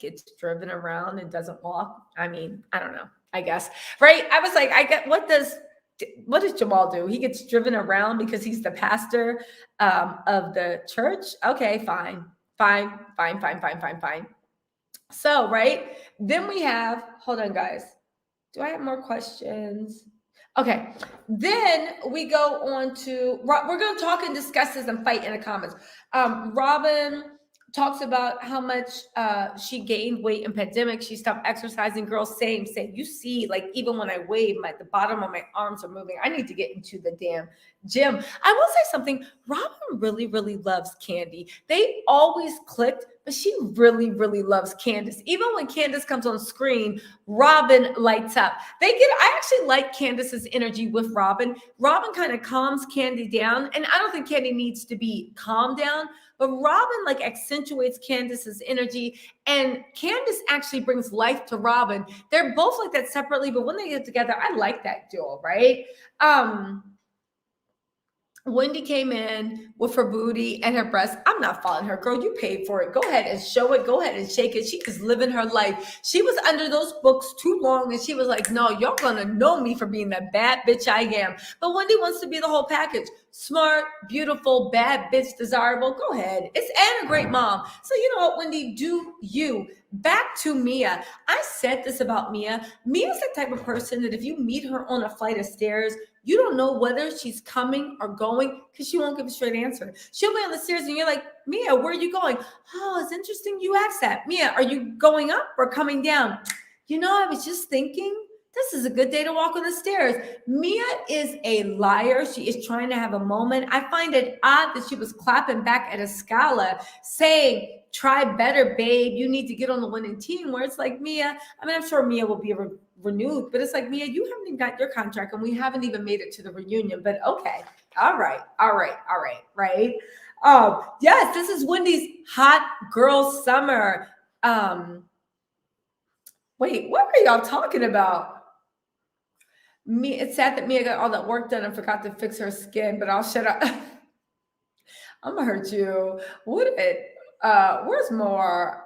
[SPEAKER 1] gets driven around and doesn't walk. I mean, I don't know, I guess. Right? I was like, what does Jamal do? He gets driven around because he's the pastor of the church? Okay, fine. So, right? Then we have, hold on, guys. Do I have more questions? Okay, then we go on to, we're going to talk and discuss this and fight in the comments. Robin talks about how much she gained weight in pandemic. She stopped exercising. Girls, same. You see, like, even when I wave, the bottom of my arms are moving. I need to get into the damn gym. I will say something. Robin really, really loves Candy. They always clicked, but she really, really loves Candace. Even when Candace comes on screen, Robin lights up. I actually like Candace's energy with Robin. Robin kind of calms Candy down, and I don't think Candy needs to be calmed down, but Robin like accentuates Candace's energy, and Candace actually brings life to Robin. They're both like that separately, but when they get together, I like that duo, right? Wendy came in with her booty and her breasts. I'm not following her. Girl, you paid for it. Go ahead and show it. Go ahead and shake it. She is living her life. She was under those books too long, and she was like, no, y'all gonna know me for being that bad bitch I am. But Wendy wants to be the whole package. Smart, beautiful, bad bitch, desirable. Go ahead. And a great mom. So you know what, Wendy, do you. Back to Mia. I said this about Mia. Mia's the type of person that if you meet her on a flight of stairs, you don't know whether she's coming or going because she won't give a straight answer. She'll be on the stairs and you're like, Mia, where are you going? Oh, it's interesting you asked that. Mia, are you going up or coming down? You know, I was just thinking This is a good day to walk on the stairs. Mia is a liar. She is trying to have a moment. I find it odd that she was clapping back at a Scala saying, try better, babe. You need to get on the winning team. Where it's like, Mia, I mean, I'm sure Mia will be renewed, but it's like, Mia, you haven't even got your contract and we haven't even made it to the reunion. But okay. All right. Right. Yes, this is Wendy's hot girl summer. Wait, what were y'all talking about? It's sad that Mia got all that work done and forgot to fix her skin, but I'll shut up. I'm gonna hurt you. Where's more?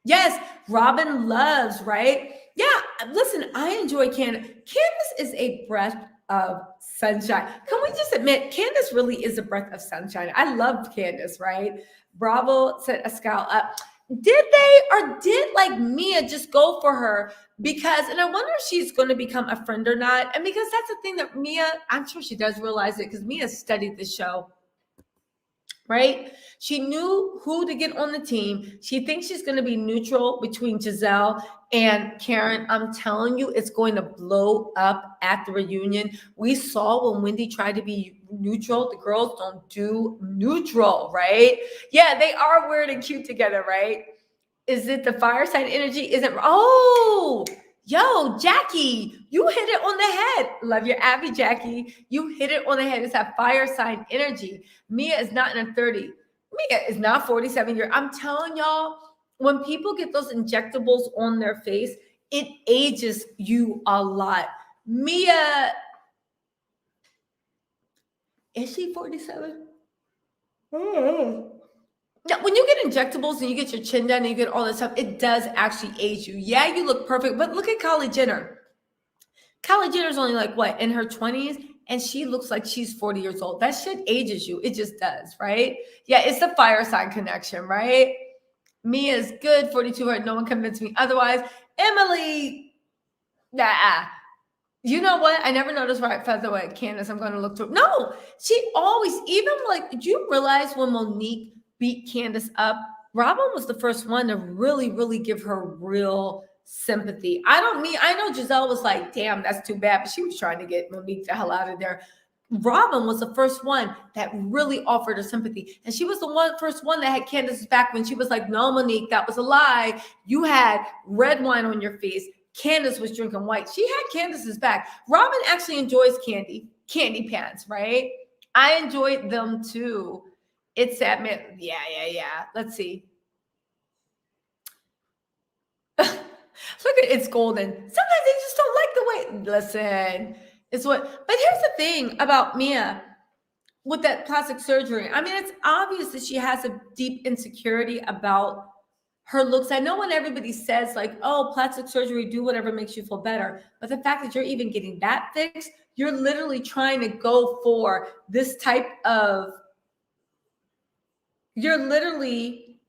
[SPEAKER 1] Yes, Robin loves, right? Yeah, listen, I enjoy Candace. Candace is a breath of sunshine. Can we just admit, Candace really is a breath of sunshine. I love Candace, right? Bravo set a scowl up. Did like Mia just go for her because, and I wonder if she's going to become a friend or not. And because that's the thing that Mia, I'm sure she does realize it because Mia studied the show, right? She knew who to get on the team. She thinks she's going to be neutral between Giselle and Karen. I'm telling you, it's going to blow up at the reunion. We saw when Wendy tried to be neutral. The girls don't do neutral, right? Yeah, they are weird and cute together, right? Is it the fire sign energy? Oh, yo, Jackie, you hit it on the head. Love your Abby, Jackie. You hit it on the head. It's that fire sign energy. Mia is not in her 30. Mia is not 47 years. I'm telling y'all, when people get those injectables on their face, it ages you a lot. Mia, is she 47? Yeah, when you get injectables and you get your chin done and you get all this stuff, it does actually age you. Yeah, you look perfect, but look at Kylie Jenner. Kylie Jenner's only like what, in her 20s, and she looks like she's 40 years old. That shit ages you. It just does, right? Yeah, it's the fire sign connection, right? Mia's good, 42. No one convinced me otherwise. Emily, nah. You know what? I never noticed right featherweight Candace. I'm going to look through. No, she always, even like, did you realize when Monique beat Candace up, Robin was the first one to really give her real sympathy. I know Giselle was like, damn, that's too bad, but she was trying to get Monique the hell out of there. Robin was the first one that really offered her sympathy. And she was the first one that had Candace's back when she was like, no, Monique, that was a lie. You had red wine on your face. Candace was drinking white. She had Candace's back. Robin actually enjoys candy pants, right? I enjoyed them too. It's that man. Yeah. Let's see. Look at it's golden. Sometimes they just don't like the way. Listen, it's what. But here's the thing about Mia with that plastic surgery. I mean, it's obvious that she has a deep insecurity about her looks. I know when everybody says like, oh, plastic surgery, do whatever makes you feel better. But the fact that you're even getting that fixed, you're literally trying to go for this type of, you're literally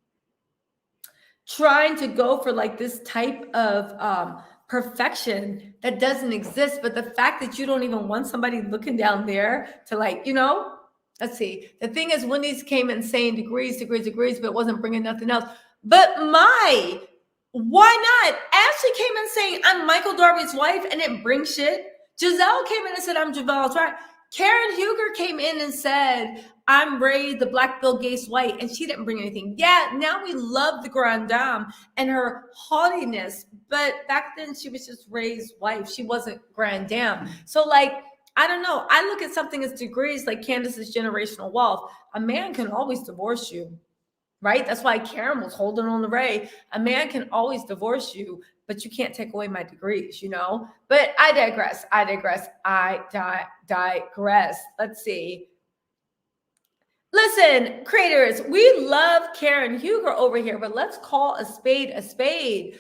[SPEAKER 1] trying to go for like this type of perfection that doesn't exist. But the fact that you don't even want somebody looking down there to like, let's see. The thing is, Wendy's came in saying degrees, but wasn't bringing nothing else. But why not? Ashley came in saying, I'm Michael Darby's wife and didn't bring shit. Giselle came in and said, I'm Javel's right. Karen Huger came in and said, I'm Ray, the Black Bill Gates white, and she didn't bring anything. Yeah, now we love the Grande Dame and her haughtiness, but back then she was just Ray's wife. She wasn't Grande Dame. So like, I don't know. I look at something as degrees like Candace's generational wealth. A man can always divorce you. Right? That's why Karen was holding on to Ray. A man can always divorce you, but you can't take away my degrees, But I digress. Let's see. Listen, creators, we love Karen Huger over here, but let's call a spade a spade.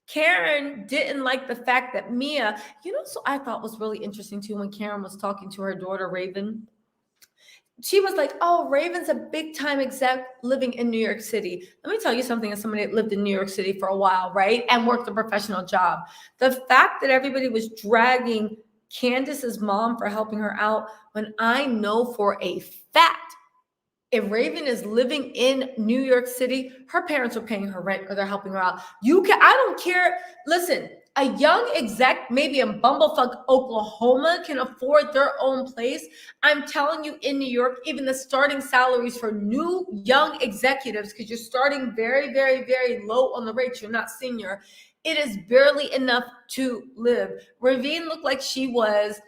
[SPEAKER 1] Karen didn't like the fact that Mia, so I thought was really interesting too when Karen was talking to her daughter, Raven. She was like, oh, Raven's a big time exec living in New York City. Let me tell you something as somebody that lived in New York City for a while, right? And worked a professional job. The fact that everybody was dragging Candace's mom for helping her out when I know for a fact If Raven is living in New York City, her parents are paying her rent or they're helping her out. I don't care. Listen, a young exec, maybe in Bumblefuck, Oklahoma, can afford their own place. I'm telling you, in New York, even the starting salaries for new young executives, because you're starting very, very, very low on the rates, you're not senior, it is barely enough to live. Raven looked like she was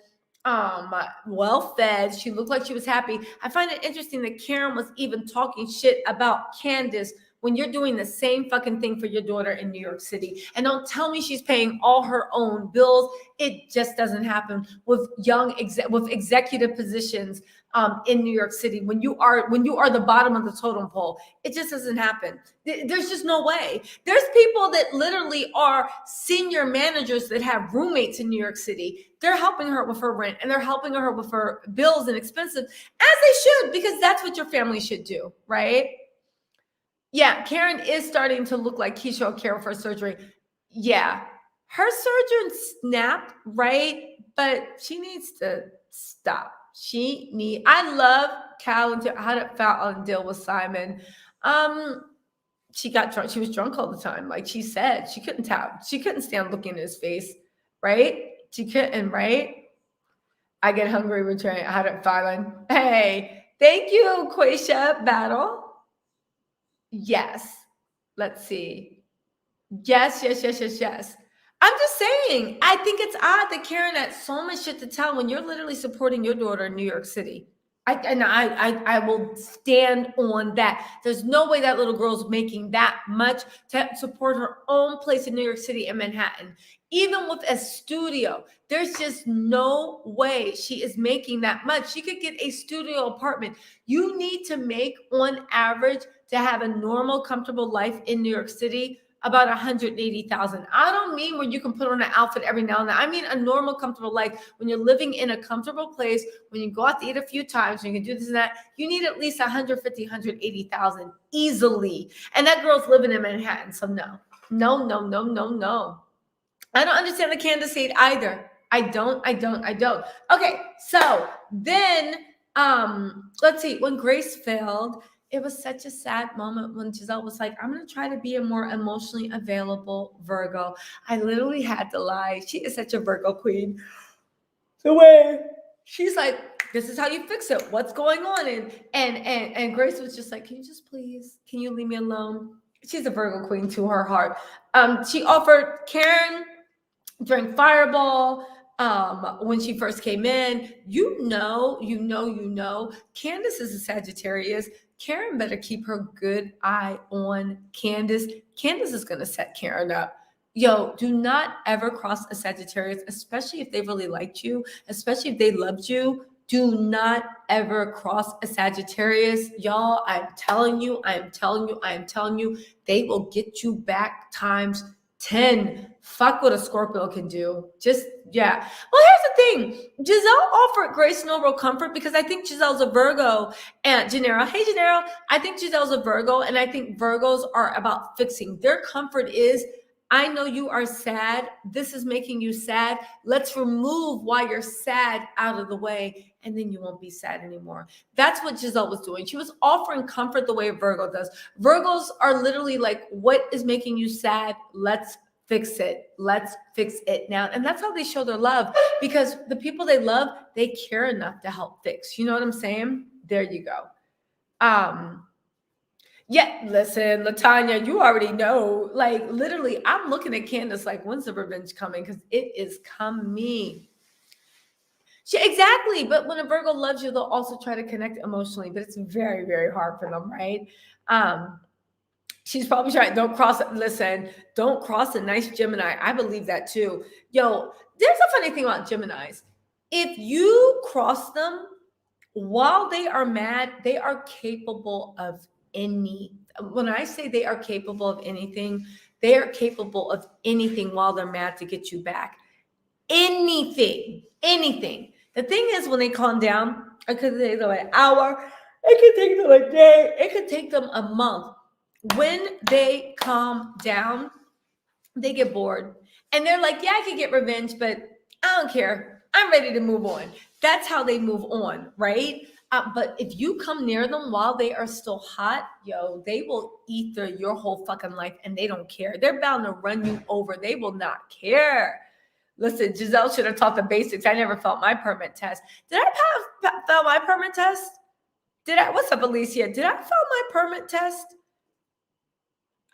[SPEAKER 1] well fed. She looked like she was happy. I find it interesting that Karen was even talking shit about Candace when you're doing the same fucking thing for your daughter in New York City. And don't tell me she's paying all her own bills. It just doesn't happen with with executive positions in New York City. When you are the bottom of the totem pole, it just doesn't happen. There's just no way. There's people that literally are senior managers that have roommates in New York City. They're helping her with her rent and they're helping her with her bills and expenses, as they should, because that's what your family should do, right? Yeah, Karen is starting to look like Keisha O'Carroll for surgery. Yeah, her surgeon snapped, right? But she needs to stop. I love Cal and how to foul and deal with Simon. She got drunk. She was drunk all the time. Like she said, she couldn't stand looking in his face, right? She couldn't, right? I get hungry returning. I had it filing. Hey, thank you, Quaisha Battle. Yes. Let's see. Yes. I'm just saying, I think it's odd that Karen had so much shit to tell when you're literally supporting your daughter in New York City. I will stand on that. There's no way that little girl's making that much to support her own place in New York City and Manhattan. Even with a studio, there's just no way she is making that much. She could get a studio apartment. You need to make, on average, to have a normal, comfortable life in New York City, about 180,000. I don't mean where you can put on an outfit every now and then. I mean a normal, comfortable life. When you're living in a comfortable place, when you go out to eat a few times, when you can do this and that, you need at least 150, 180,000 easily. And that girl's living in Manhattan. So no. I don't understand the Candace hate either. I don't. Okay, so then let's see. When Grace failed, it was such a sad moment when Giselle was like, I'm going to try to be a more emotionally available Virgo. I literally had to lie. She is such a Virgo queen. The way she's like, this is how you fix it. What's going on? And Grace was just like, can you just please, can you leave me alone? She's a Virgo queen to her heart. She offered Karen during Fireball, when she first came in, you know, Candace is a Sagittarius. Karen better keep her good eye on Candace. Candace is going to set Karen up. Yo, do not ever cross a Sagittarius, especially if they really liked you, especially if they loved you. Do not ever cross a Sagittarius. Y'all, I'm telling you, they will get you back times 10. Fuck what a Scorpio can do. Just, yeah. Well, here's the thing. Giselle offered Grace no real comfort because I think Giselle's a Virgo. And Gennaro, hey, Gennaro, I think Giselle's a Virgo, and I think Virgos are about fixing. Their comfort is, I know you are sad. This is making you sad. Let's remove why you're sad out of the way, and then you won't be sad anymore. That's what Giselle was doing. She was offering comfort the way a Virgo does. Virgos are literally like, what is making you sad? Let's fix it. Let's fix it now. And that's how they show their love, because the people they love, they care enough to help fix. You know what I'm saying? There you go. Yeah, listen, Latanya, you already know. Like, literally, I'm looking at Candace like, when's the revenge coming? Because it is coming. Exactly. But when a Virgo loves you, they'll also try to connect emotionally. But it's very, very hard for them, right? She's probably trying. Don't cross a nice Gemini. I believe that too. Yo, there's a funny thing about Geminis. If you cross them while they are mad, they are capable of when I say they are capable of anything, they are capable of anything while they're mad to get you back. Anything. The thing is, when they calm down, it could take them an hour, it could take them a day, it could take them a month. When they calm down, they get bored. And they're like, yeah, I could get revenge, but I don't care. I'm ready to move on. That's how they move on, right? But if you come near them while they are still hot, yo, they will eat your whole fucking life and they don't care. They're bound to run you over. They will not care. Listen, Giselle should have taught the basics. I never felt my permit test. Did I fail my permit test? What's up, Alicia? Did I fail my permit test?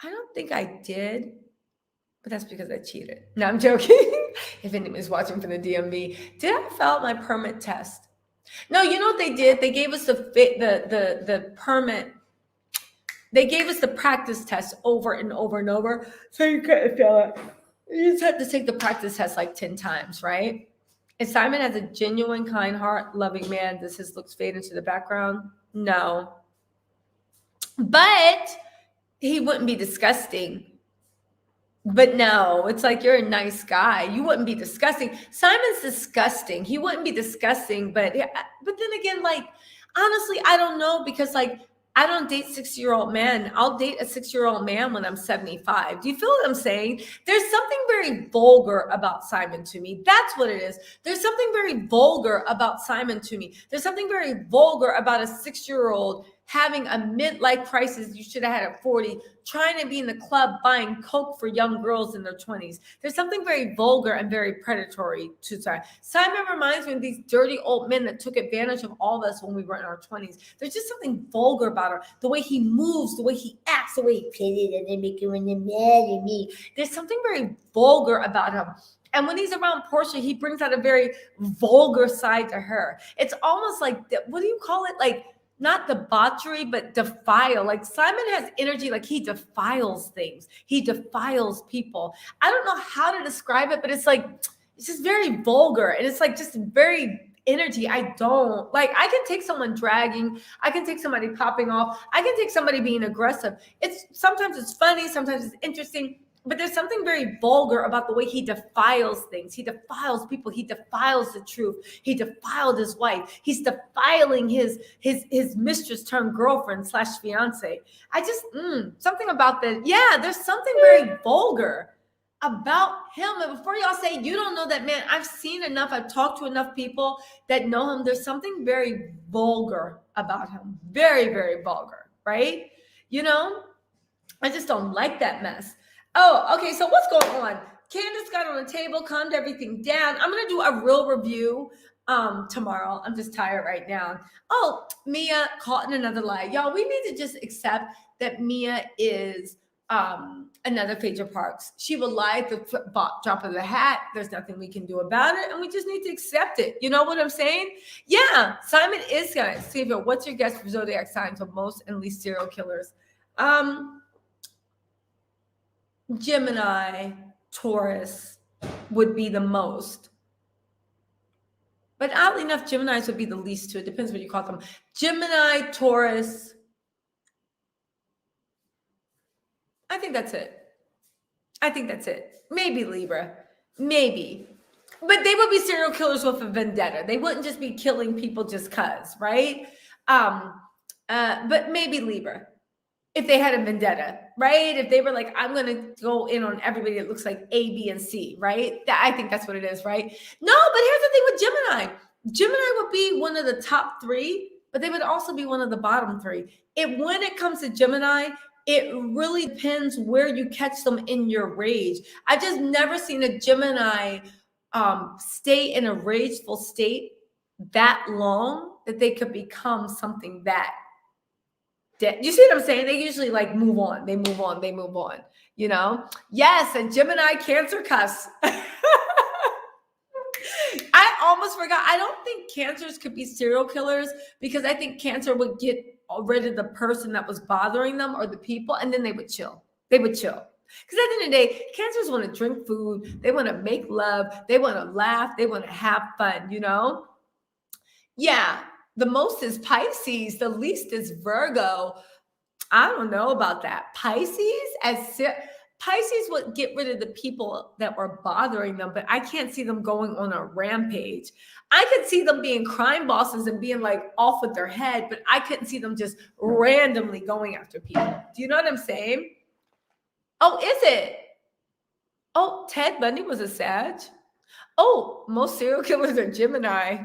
[SPEAKER 1] I don't think I did, but that's because I cheated. No, I'm joking. If anyone's watching from the DMV, did I fail my permit test? No, you know what they did? They gave us the permit. They gave us the practice test over and over and over, so you couldn't fail it. You just had to take the practice test like 10 times, right? And Simon has a genuine, kind heart, loving man. Does his looks fade into the background? No. But he wouldn't be disgusting. But no, it's like, you're a nice guy. You wouldn't be disgusting. Simon's disgusting. He wouldn't be disgusting. But then again, like, honestly, I don't know, because like, I don't date 60-year-old men. I'll date a 60-year-old man when I'm 75. Do you feel what I'm saying? There's something very vulgar about Simon to me. That's what it is. There's something very vulgar about Simon to me. There's something very vulgar about a 6-year-old having a midlife crisis you should have had at 40, trying to be in the club buying Coke for young girls in their 20s. There's something very vulgar and very predatory to Simon. Simon reminds me of these dirty old men that took advantage of all of us when we were in our 20s. There's just something vulgar about him. The way he moves, the way he acts, the way he pitted and then make you mad at me. There's something very vulgar about him. And when he's around Porsha, he brings out a very vulgar side to her. It's almost like, what do you call it? Like, not debauchery, but defile. Like, Simon has energy, like he defiles things. He defiles people. I don't know how to describe it, but it's like, it's just very vulgar. And it's like just very energy. I don't like, I can take someone dragging. I can take somebody popping off. I can take somebody being aggressive. Sometimes it's funny. Sometimes it's interesting. But there's something very vulgar about the way he defiles things. He defiles people. He defiles the truth. He defiled his wife. He's defiling his mistress turned girlfriend / fiance. I just, something about that. Yeah, there's something very vulgar about him. And before y'all say, you don't know that man, I've seen enough. I've talked to enough people that know him. There's something very vulgar about him. Very, very vulgar, right? You know, I just don't like that mess. Oh, okay. So what's going on? Candace got on the table, calmed everything down. I'm going to do a real review tomorrow. I'm just tired right now. Oh, Mia caught in another lie. Y'all, we need to just accept that Mia is another Phaedra Parks. She will lie at the drop of the hat. There's nothing we can do about it. And we just need to accept it. You know what I'm saying? Yeah. Simon is going to see, what's your guess for zodiac signs of most and least serial killers? Gemini, Taurus would be the most. But oddly enough, Geminis would be the least too. It depends what you call them. Gemini, Taurus. I think that's it. Maybe Libra. Maybe. But they would be serial killers with a vendetta. They wouldn't just be killing people just cuz, right? But maybe Libra. If they had a vendetta, right? If they were like, I'm going to go in on everybody that looks like A, B, and C, right? I think that's what it is, right? No, but here's the thing with Gemini. Gemini would be one of the top 3, but they would also be one of the bottom 3. When it comes to Gemini, it really depends where you catch them in your rage. I've just never seen a Gemini stay in a rageful state that long that they could become something that. You see what I'm saying? They usually like move on. They move on, you know? Yes, a Gemini Cancer cuss. I almost forgot. I don't think Cancers could be serial killers because I think Cancer would get rid of the person that was bothering them or the people, and then they would chill. Because at the end of the day, Cancers want to drink food. They want to make love. They want to laugh. They want to have fun, you know? Yeah. The most is Pisces. The least is Virgo. I don't know about that. Pisces would get rid of the people that were bothering them, but I can't see them going on a rampage. I could see them being crime bosses and being like off with their head, but I couldn't see them just randomly going after people. Do you know what I'm saying? Oh, is it? Oh, Ted Bundy was a Sag. Oh, most serial killers are Gemini.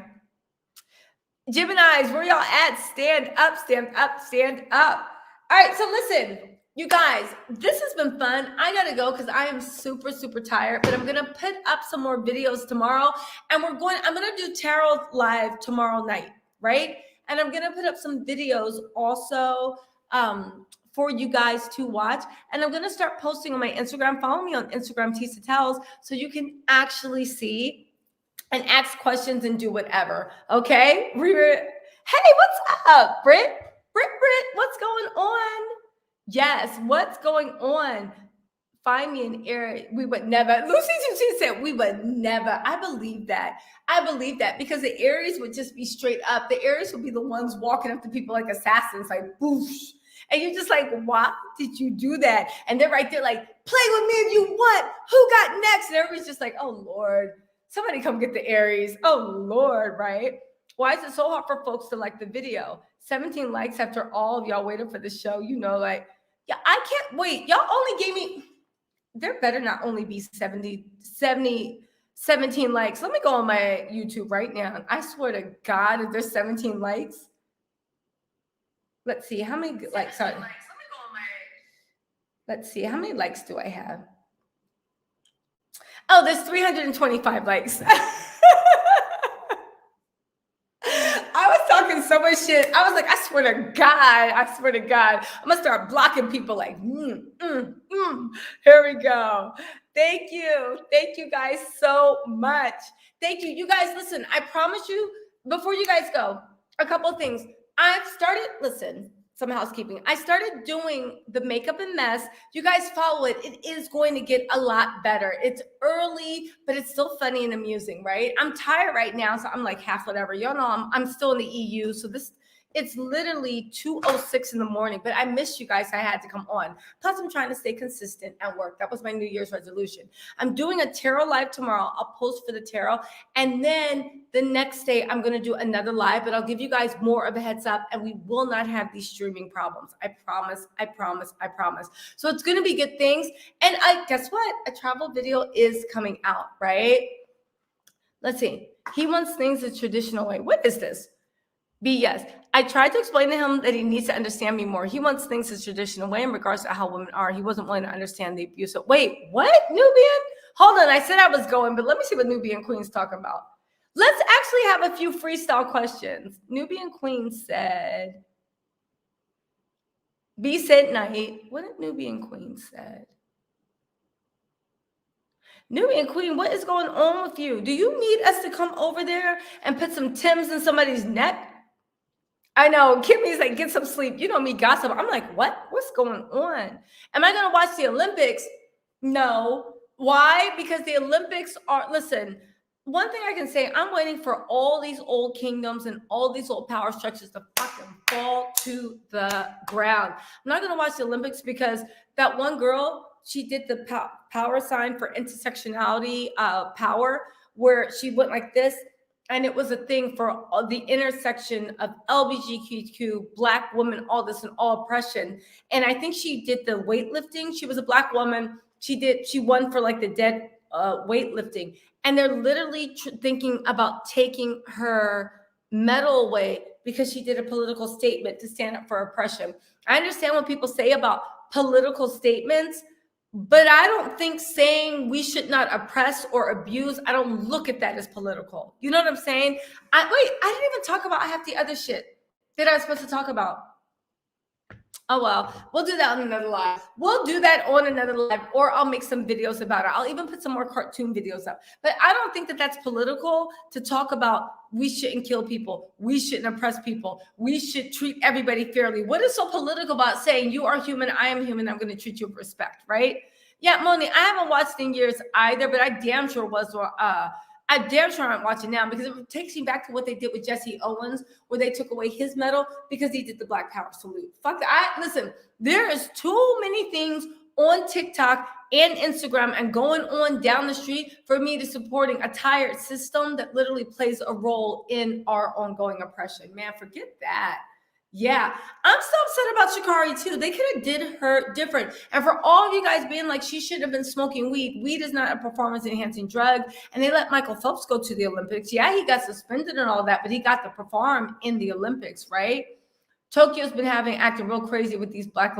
[SPEAKER 1] Geminis, where y'all at? Stand up, stand up, stand up. All right, so listen, you guys, this has been fun. I gotta go because I am super, super tired, but I'm gonna put up some more videos tomorrow, and I'm gonna do tarot live tomorrow night, right? And I'm gonna put up some videos also for you guys to watch, and I'm gonna start posting on my Instagram. Follow me on Instagram, Tattle Tells, so you can actually see and ask questions and do whatever. Okay? Hey, what's up, Britt? Britt, what's going on? Yes, what's going on? Find me an Aries. We would never. Lucy said we would never. I believe that. Because the Aries would just be straight up. The Aries would be the ones walking up to people like assassins, like boosh. And you're just like, why did you do that? And they're right there like, play with me if you want. Who got next? And everybody's just like, oh, Lord. Somebody come get the Aries. Oh, Lord, right? Why is it so hard for folks to like the video? 17 likes after all of y'all waited for the show. You know, like, yeah, I can't wait. Y'all only gave me, there better not only be 17 likes. Let me go on my YouTube right now. I swear to God, if there's 17 likes, let's see, how many likes are, let's see, how many likes do I have? Oh, there's 325 likes. I was talking so much shit. I was like, I swear to God, I'm gonna start blocking people like, Here we go. Thank you guys so much. Thank you. You guys, listen, I promise you, before you guys go, a couple of things. I've started, listen, some housekeeping. I started doing the makeup and mess. You guys follow it. It is going to get a lot better. It's early, but it's still funny and amusing, right? I'm tired right now, so I'm like half whatever. Y'all know I'm still in the EU, so it's literally 2:06 in the morning, but I missed you guys. I had to come on. Plus, I'm trying to stay consistent at work. That was my New Year's resolution. I'm doing a tarot live tomorrow. I'll post for the tarot. And then the next day, I'm going to do another live, but I'll give you guys more of a heads up, and we will not have these streaming problems. I promise. So it's going to be good things. And guess what? A travel video is coming out, right? Let's see. He wants things the traditional way. What is this? Yes. I tried to explain to him that he needs to understand me more. He wants things the traditional way in regards to how women are. He wasn't willing to understand the abuse. So, wait, what? Nubian? Hold on. I said I was going, but let me see what Nubian Queen's talking about. Let's actually have a few freestyle questions. Nubian Queen said, B said night. What did Nubian Queen said? Nubian Queen, what is going on with you? Do you need us to come over there and put some Timbs in somebody's neck? I know. Kimmy's like, get some sleep. You know me, gossip. I'm like, what? What's going on? Am I going to watch the Olympics? No. Why? Because the Olympics are, listen, one thing I can say, I'm waiting for all these old kingdoms and all these old power structures to fucking fall to the ground. I'm not going to watch the Olympics because that one girl, she did the power sign for intersectionality power, where she went like this. And it was a thing for the intersection of LGBTQ, Black women, all this and all oppression. And I think she did the weightlifting. She was a Black woman. She won for like the dead weightlifting. And they're literally thinking about taking her medal away because she did a political statement to stand up for oppression. I understand what people say about political statements, but I don't think saying we should not oppress or abuse, I don't look at that as political. You know what I'm saying? I didn't even talk about half the other shit that I was supposed to talk about. Oh, well, we'll do that on another live. Or I'll make some videos about it. I'll even put some more cartoon videos up. But I don't think that that's political to talk about we shouldn't kill people. We shouldn't oppress people. We should treat everybody fairly. What is so political about saying you are human, I am human, I'm going to treat you with respect, right? Yeah, Moni, I haven't watched in years either, but I damn sure aren't watching now because it takes me back to what they did with Jesse Owens, where they took away his medal because he did the Black Power salute. Fuck that. Listen, there is too many things on TikTok and Instagram and going on down the street for me to supporting a tired system that literally plays a role in our ongoing oppression. Man, forget that. Yeah, I'm so upset about Sha'Carri too. They could have did her different. And for all of you guys being like she should have been smoking weed. Weed is not a performance enhancing drug. And they let Michael Phelps go to the Olympics. Yeah, he got suspended and all that, but he got to perform in the Olympics, right? Tokyo's been acting real crazy with these black.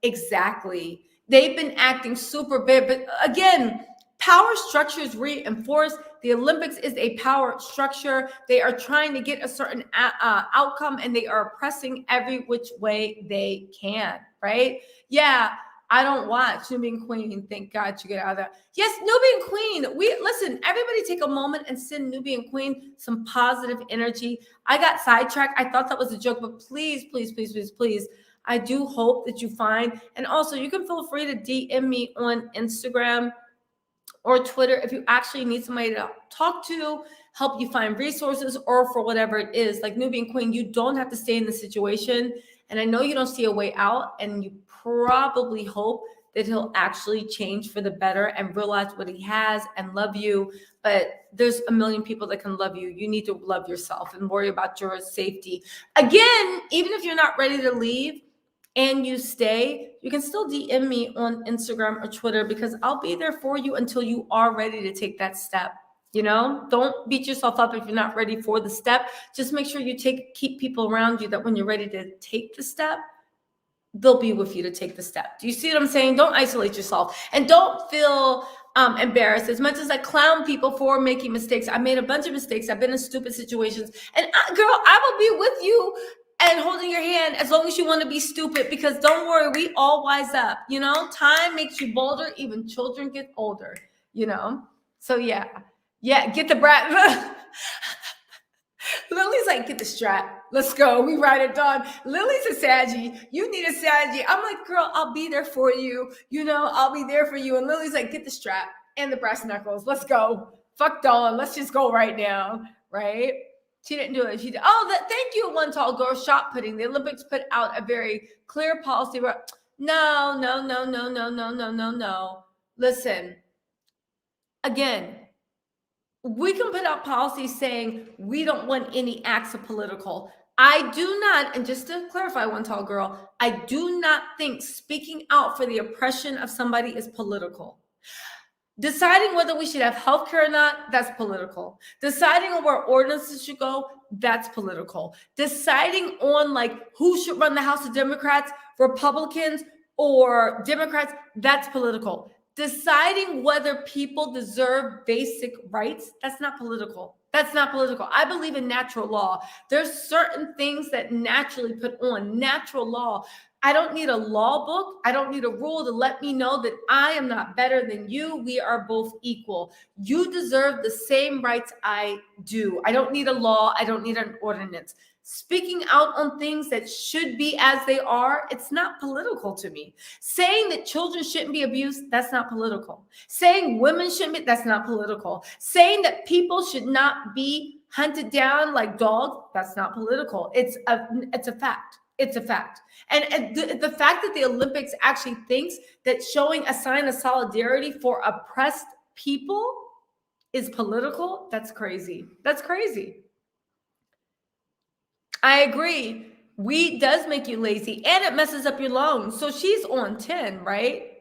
[SPEAKER 1] Exactly. They've been acting super big, but again, power structures reinforced. The Olympics is a power structure. They are trying to get a certain outcome, and they are pressing every which way they can, right? Yeah, I don't watch Nubian Queen. Thank God you get out of that. Yes, Nubian Queen. We listen, everybody take a moment and send Nubian Queen some positive energy. I got sidetracked. I thought that was a joke, but please, please, please, please, please, I do hope that you find, and also you can feel free to DM me on Instagram or Twitter if you actually need somebody to talk to, help you find resources, or for whatever it is. Like Nubian Queen, you don't have to stay in the situation. And I know you don't see a way out, and you probably hope that he'll actually change for the better and realize what he has and love you. But there's a million people that can love you. You need to love yourself and worry about your safety. Again, even if you're not ready to leave, and you stay, you can still DM me on Instagram or Twitter because I'll be there for you until you are ready to take that step. You know, don't beat yourself up if you're not ready for the step. Just make sure you keep people around you that when you're ready to take the step, they'll be with you to take the step. Do you see what I'm saying? Don't isolate yourself and don't feel embarrassed. As much as I clown people for making mistakes, I made a bunch of mistakes. I've been in stupid situations, and girl, I will be with you and holding your hand as long as you want to be stupid, because don't worry, we all wise up. You know, time makes you bolder. Even children get older, you know? So yeah, get the brat. Lily's like, get the strap. Let's go. We ride it on. Lily's a Saggy. You need a Saggy. I'm like, girl, I'll be there for you. You know, I'll be there for you. And Lily's like, get the strap and the brass knuckles. Let's go. Fuck Dawn. Let's just go right now. Right? She didn't do it. She did. Oh, thank you, One Tall Girl. Shot putting. The Olympics put out a very clear policy. No, no, no, no, no, no, no, no, no. Listen, again, we can put out policies saying we don't want any acts of political. I do not, and just to clarify, One Tall Girl, I do not think speaking out for the oppression of somebody is political. Deciding whether we should have healthcare or not, that's political. Deciding on where ordinances should go, that's political. Deciding on like who should run the House of Democrats, Republicans, or Democrats, that's political. Deciding whether people deserve basic rights, that's not political. That's not political. I believe in natural law. There's certain things that naturally put on natural law. I don't need a law book. I don't need a rule to let me know that I am not better than you. We are both equal. You deserve the same rights I do. I don't need a law. I don't need an ordinance. Speaking out on things that should be as they are, it's not political to me. Saying that children shouldn't be abused, that's not political. Saying women shouldn't be, that's not political. Saying that people should not be hunted down like dogs, that's not political. It's a fact. It's a fact. And the fact that the Olympics actually thinks that showing a sign of solidarity for oppressed people is political, that's crazy. That's crazy. I agree. Weed does make you lazy and it messes up your lungs. So she's on 10, right?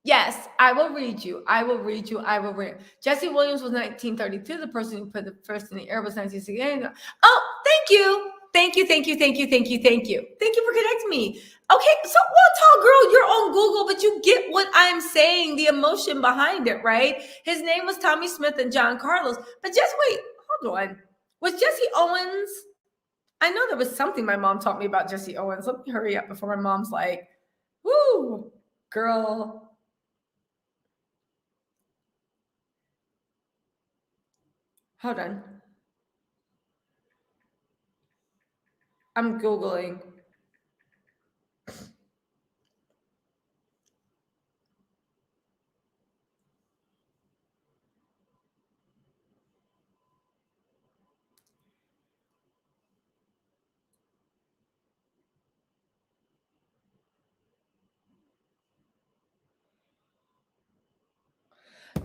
[SPEAKER 1] Yes, I will read you. I will read you. I will read. Jesse Williams was 1932. The person who put the first in the air was 1968. Oh, thank you. Thank you, thank you, thank you, thank you, thank you. Thank you for connecting me. Okay, so One Tall Girl, you're on Google, but you get what I'm saying, the emotion behind it, right? His name was Tommy Smith and John Carlos. But just wait, hold on. Was Jesse Owens? I know there was something my mom taught me about Jesse Owens. Let me hurry up before my mom's like, woo, girl. Hold on. I'm Googling.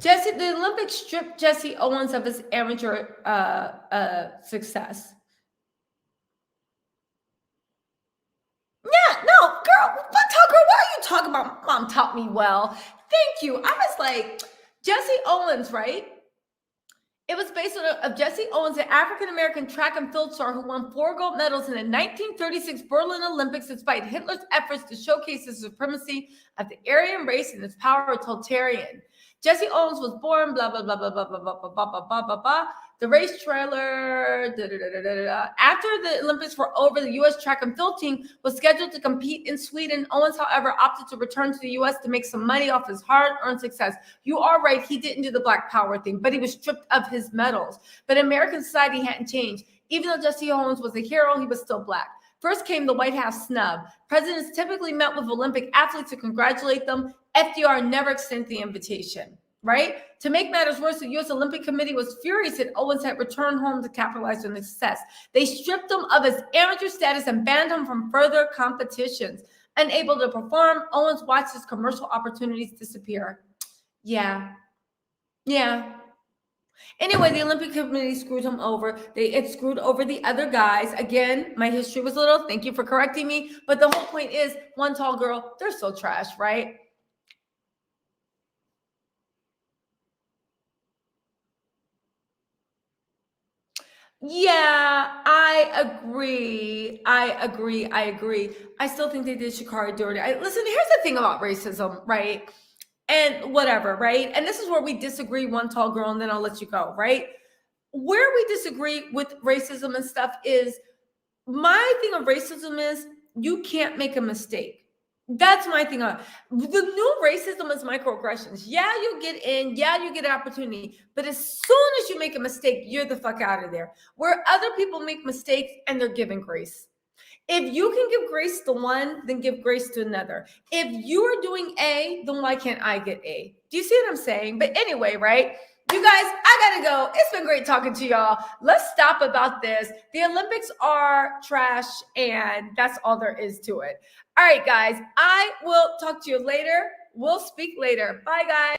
[SPEAKER 1] The Olympics stripped Jesse Owens of his amateur success. talk about mom taught me well. Thank you. I was like, Jesse Owens, right? It was based on Jesse Owens, an African-American track and field star who won 4 gold medals in the 1936 Berlin Olympics despite Hitler's efforts to showcase the supremacy of the Aryan race and its power totalitarian. Jesse Owens was born, blah, blah, blah, blah, blah, blah, blah, blah, blah, blah, blah, blah. The race trailer, da, da, da, da, da, da. After the Olympics were over, the U.S. track and field team was scheduled to compete in Sweden. Owens, however, opted to return to the U.S. to make some money off his hard-earned success. You are right, he didn't do the Black Power thing, but he was stripped of his medals. But American society hadn't changed. Even though Jesse Owens was a hero, he was still Black. First came the White House snub. Presidents typically met with Olympic athletes to congratulate them. FDR never extended the invitation. Right? To make matters worse, the U.S. Olympic Committee was furious that Owens had returned home to capitalize on the success. They stripped him of his amateur status and banned him from further competitions. Unable to perform, Owens watched his commercial opportunities disappear. Yeah. Anyway, the Olympic Committee screwed him over. It screwed over the other guys. Again, my history was a little, thank you for correcting me. But the whole point is, one tall girl, they're so trash, right? Yeah, I agree. I still think they did Sha'Carri dirty. Listen, here's the thing about racism, right? And whatever, right? And this is where we disagree, one tall girl, and then I'll let you go, right? Where we disagree with racism and stuff is, my thing of racism is you can't make a mistake. That's my thing. The new racism is microaggressions. Yeah, you get in. Yeah, you get an opportunity. But as soon as you make a mistake, you're the fuck out of there. Where other people make mistakes and they're given grace. If you can give grace to one, then give grace to another. If you are doing A, then why can't I get A? Do you see what I'm saying? But anyway, right? You guys, I gotta go. It's been great talking to y'all. Let's stop about this. The Olympics are trash, and that's all there is to it. All right, guys, I will talk to you later. We'll speak later. Bye, guys.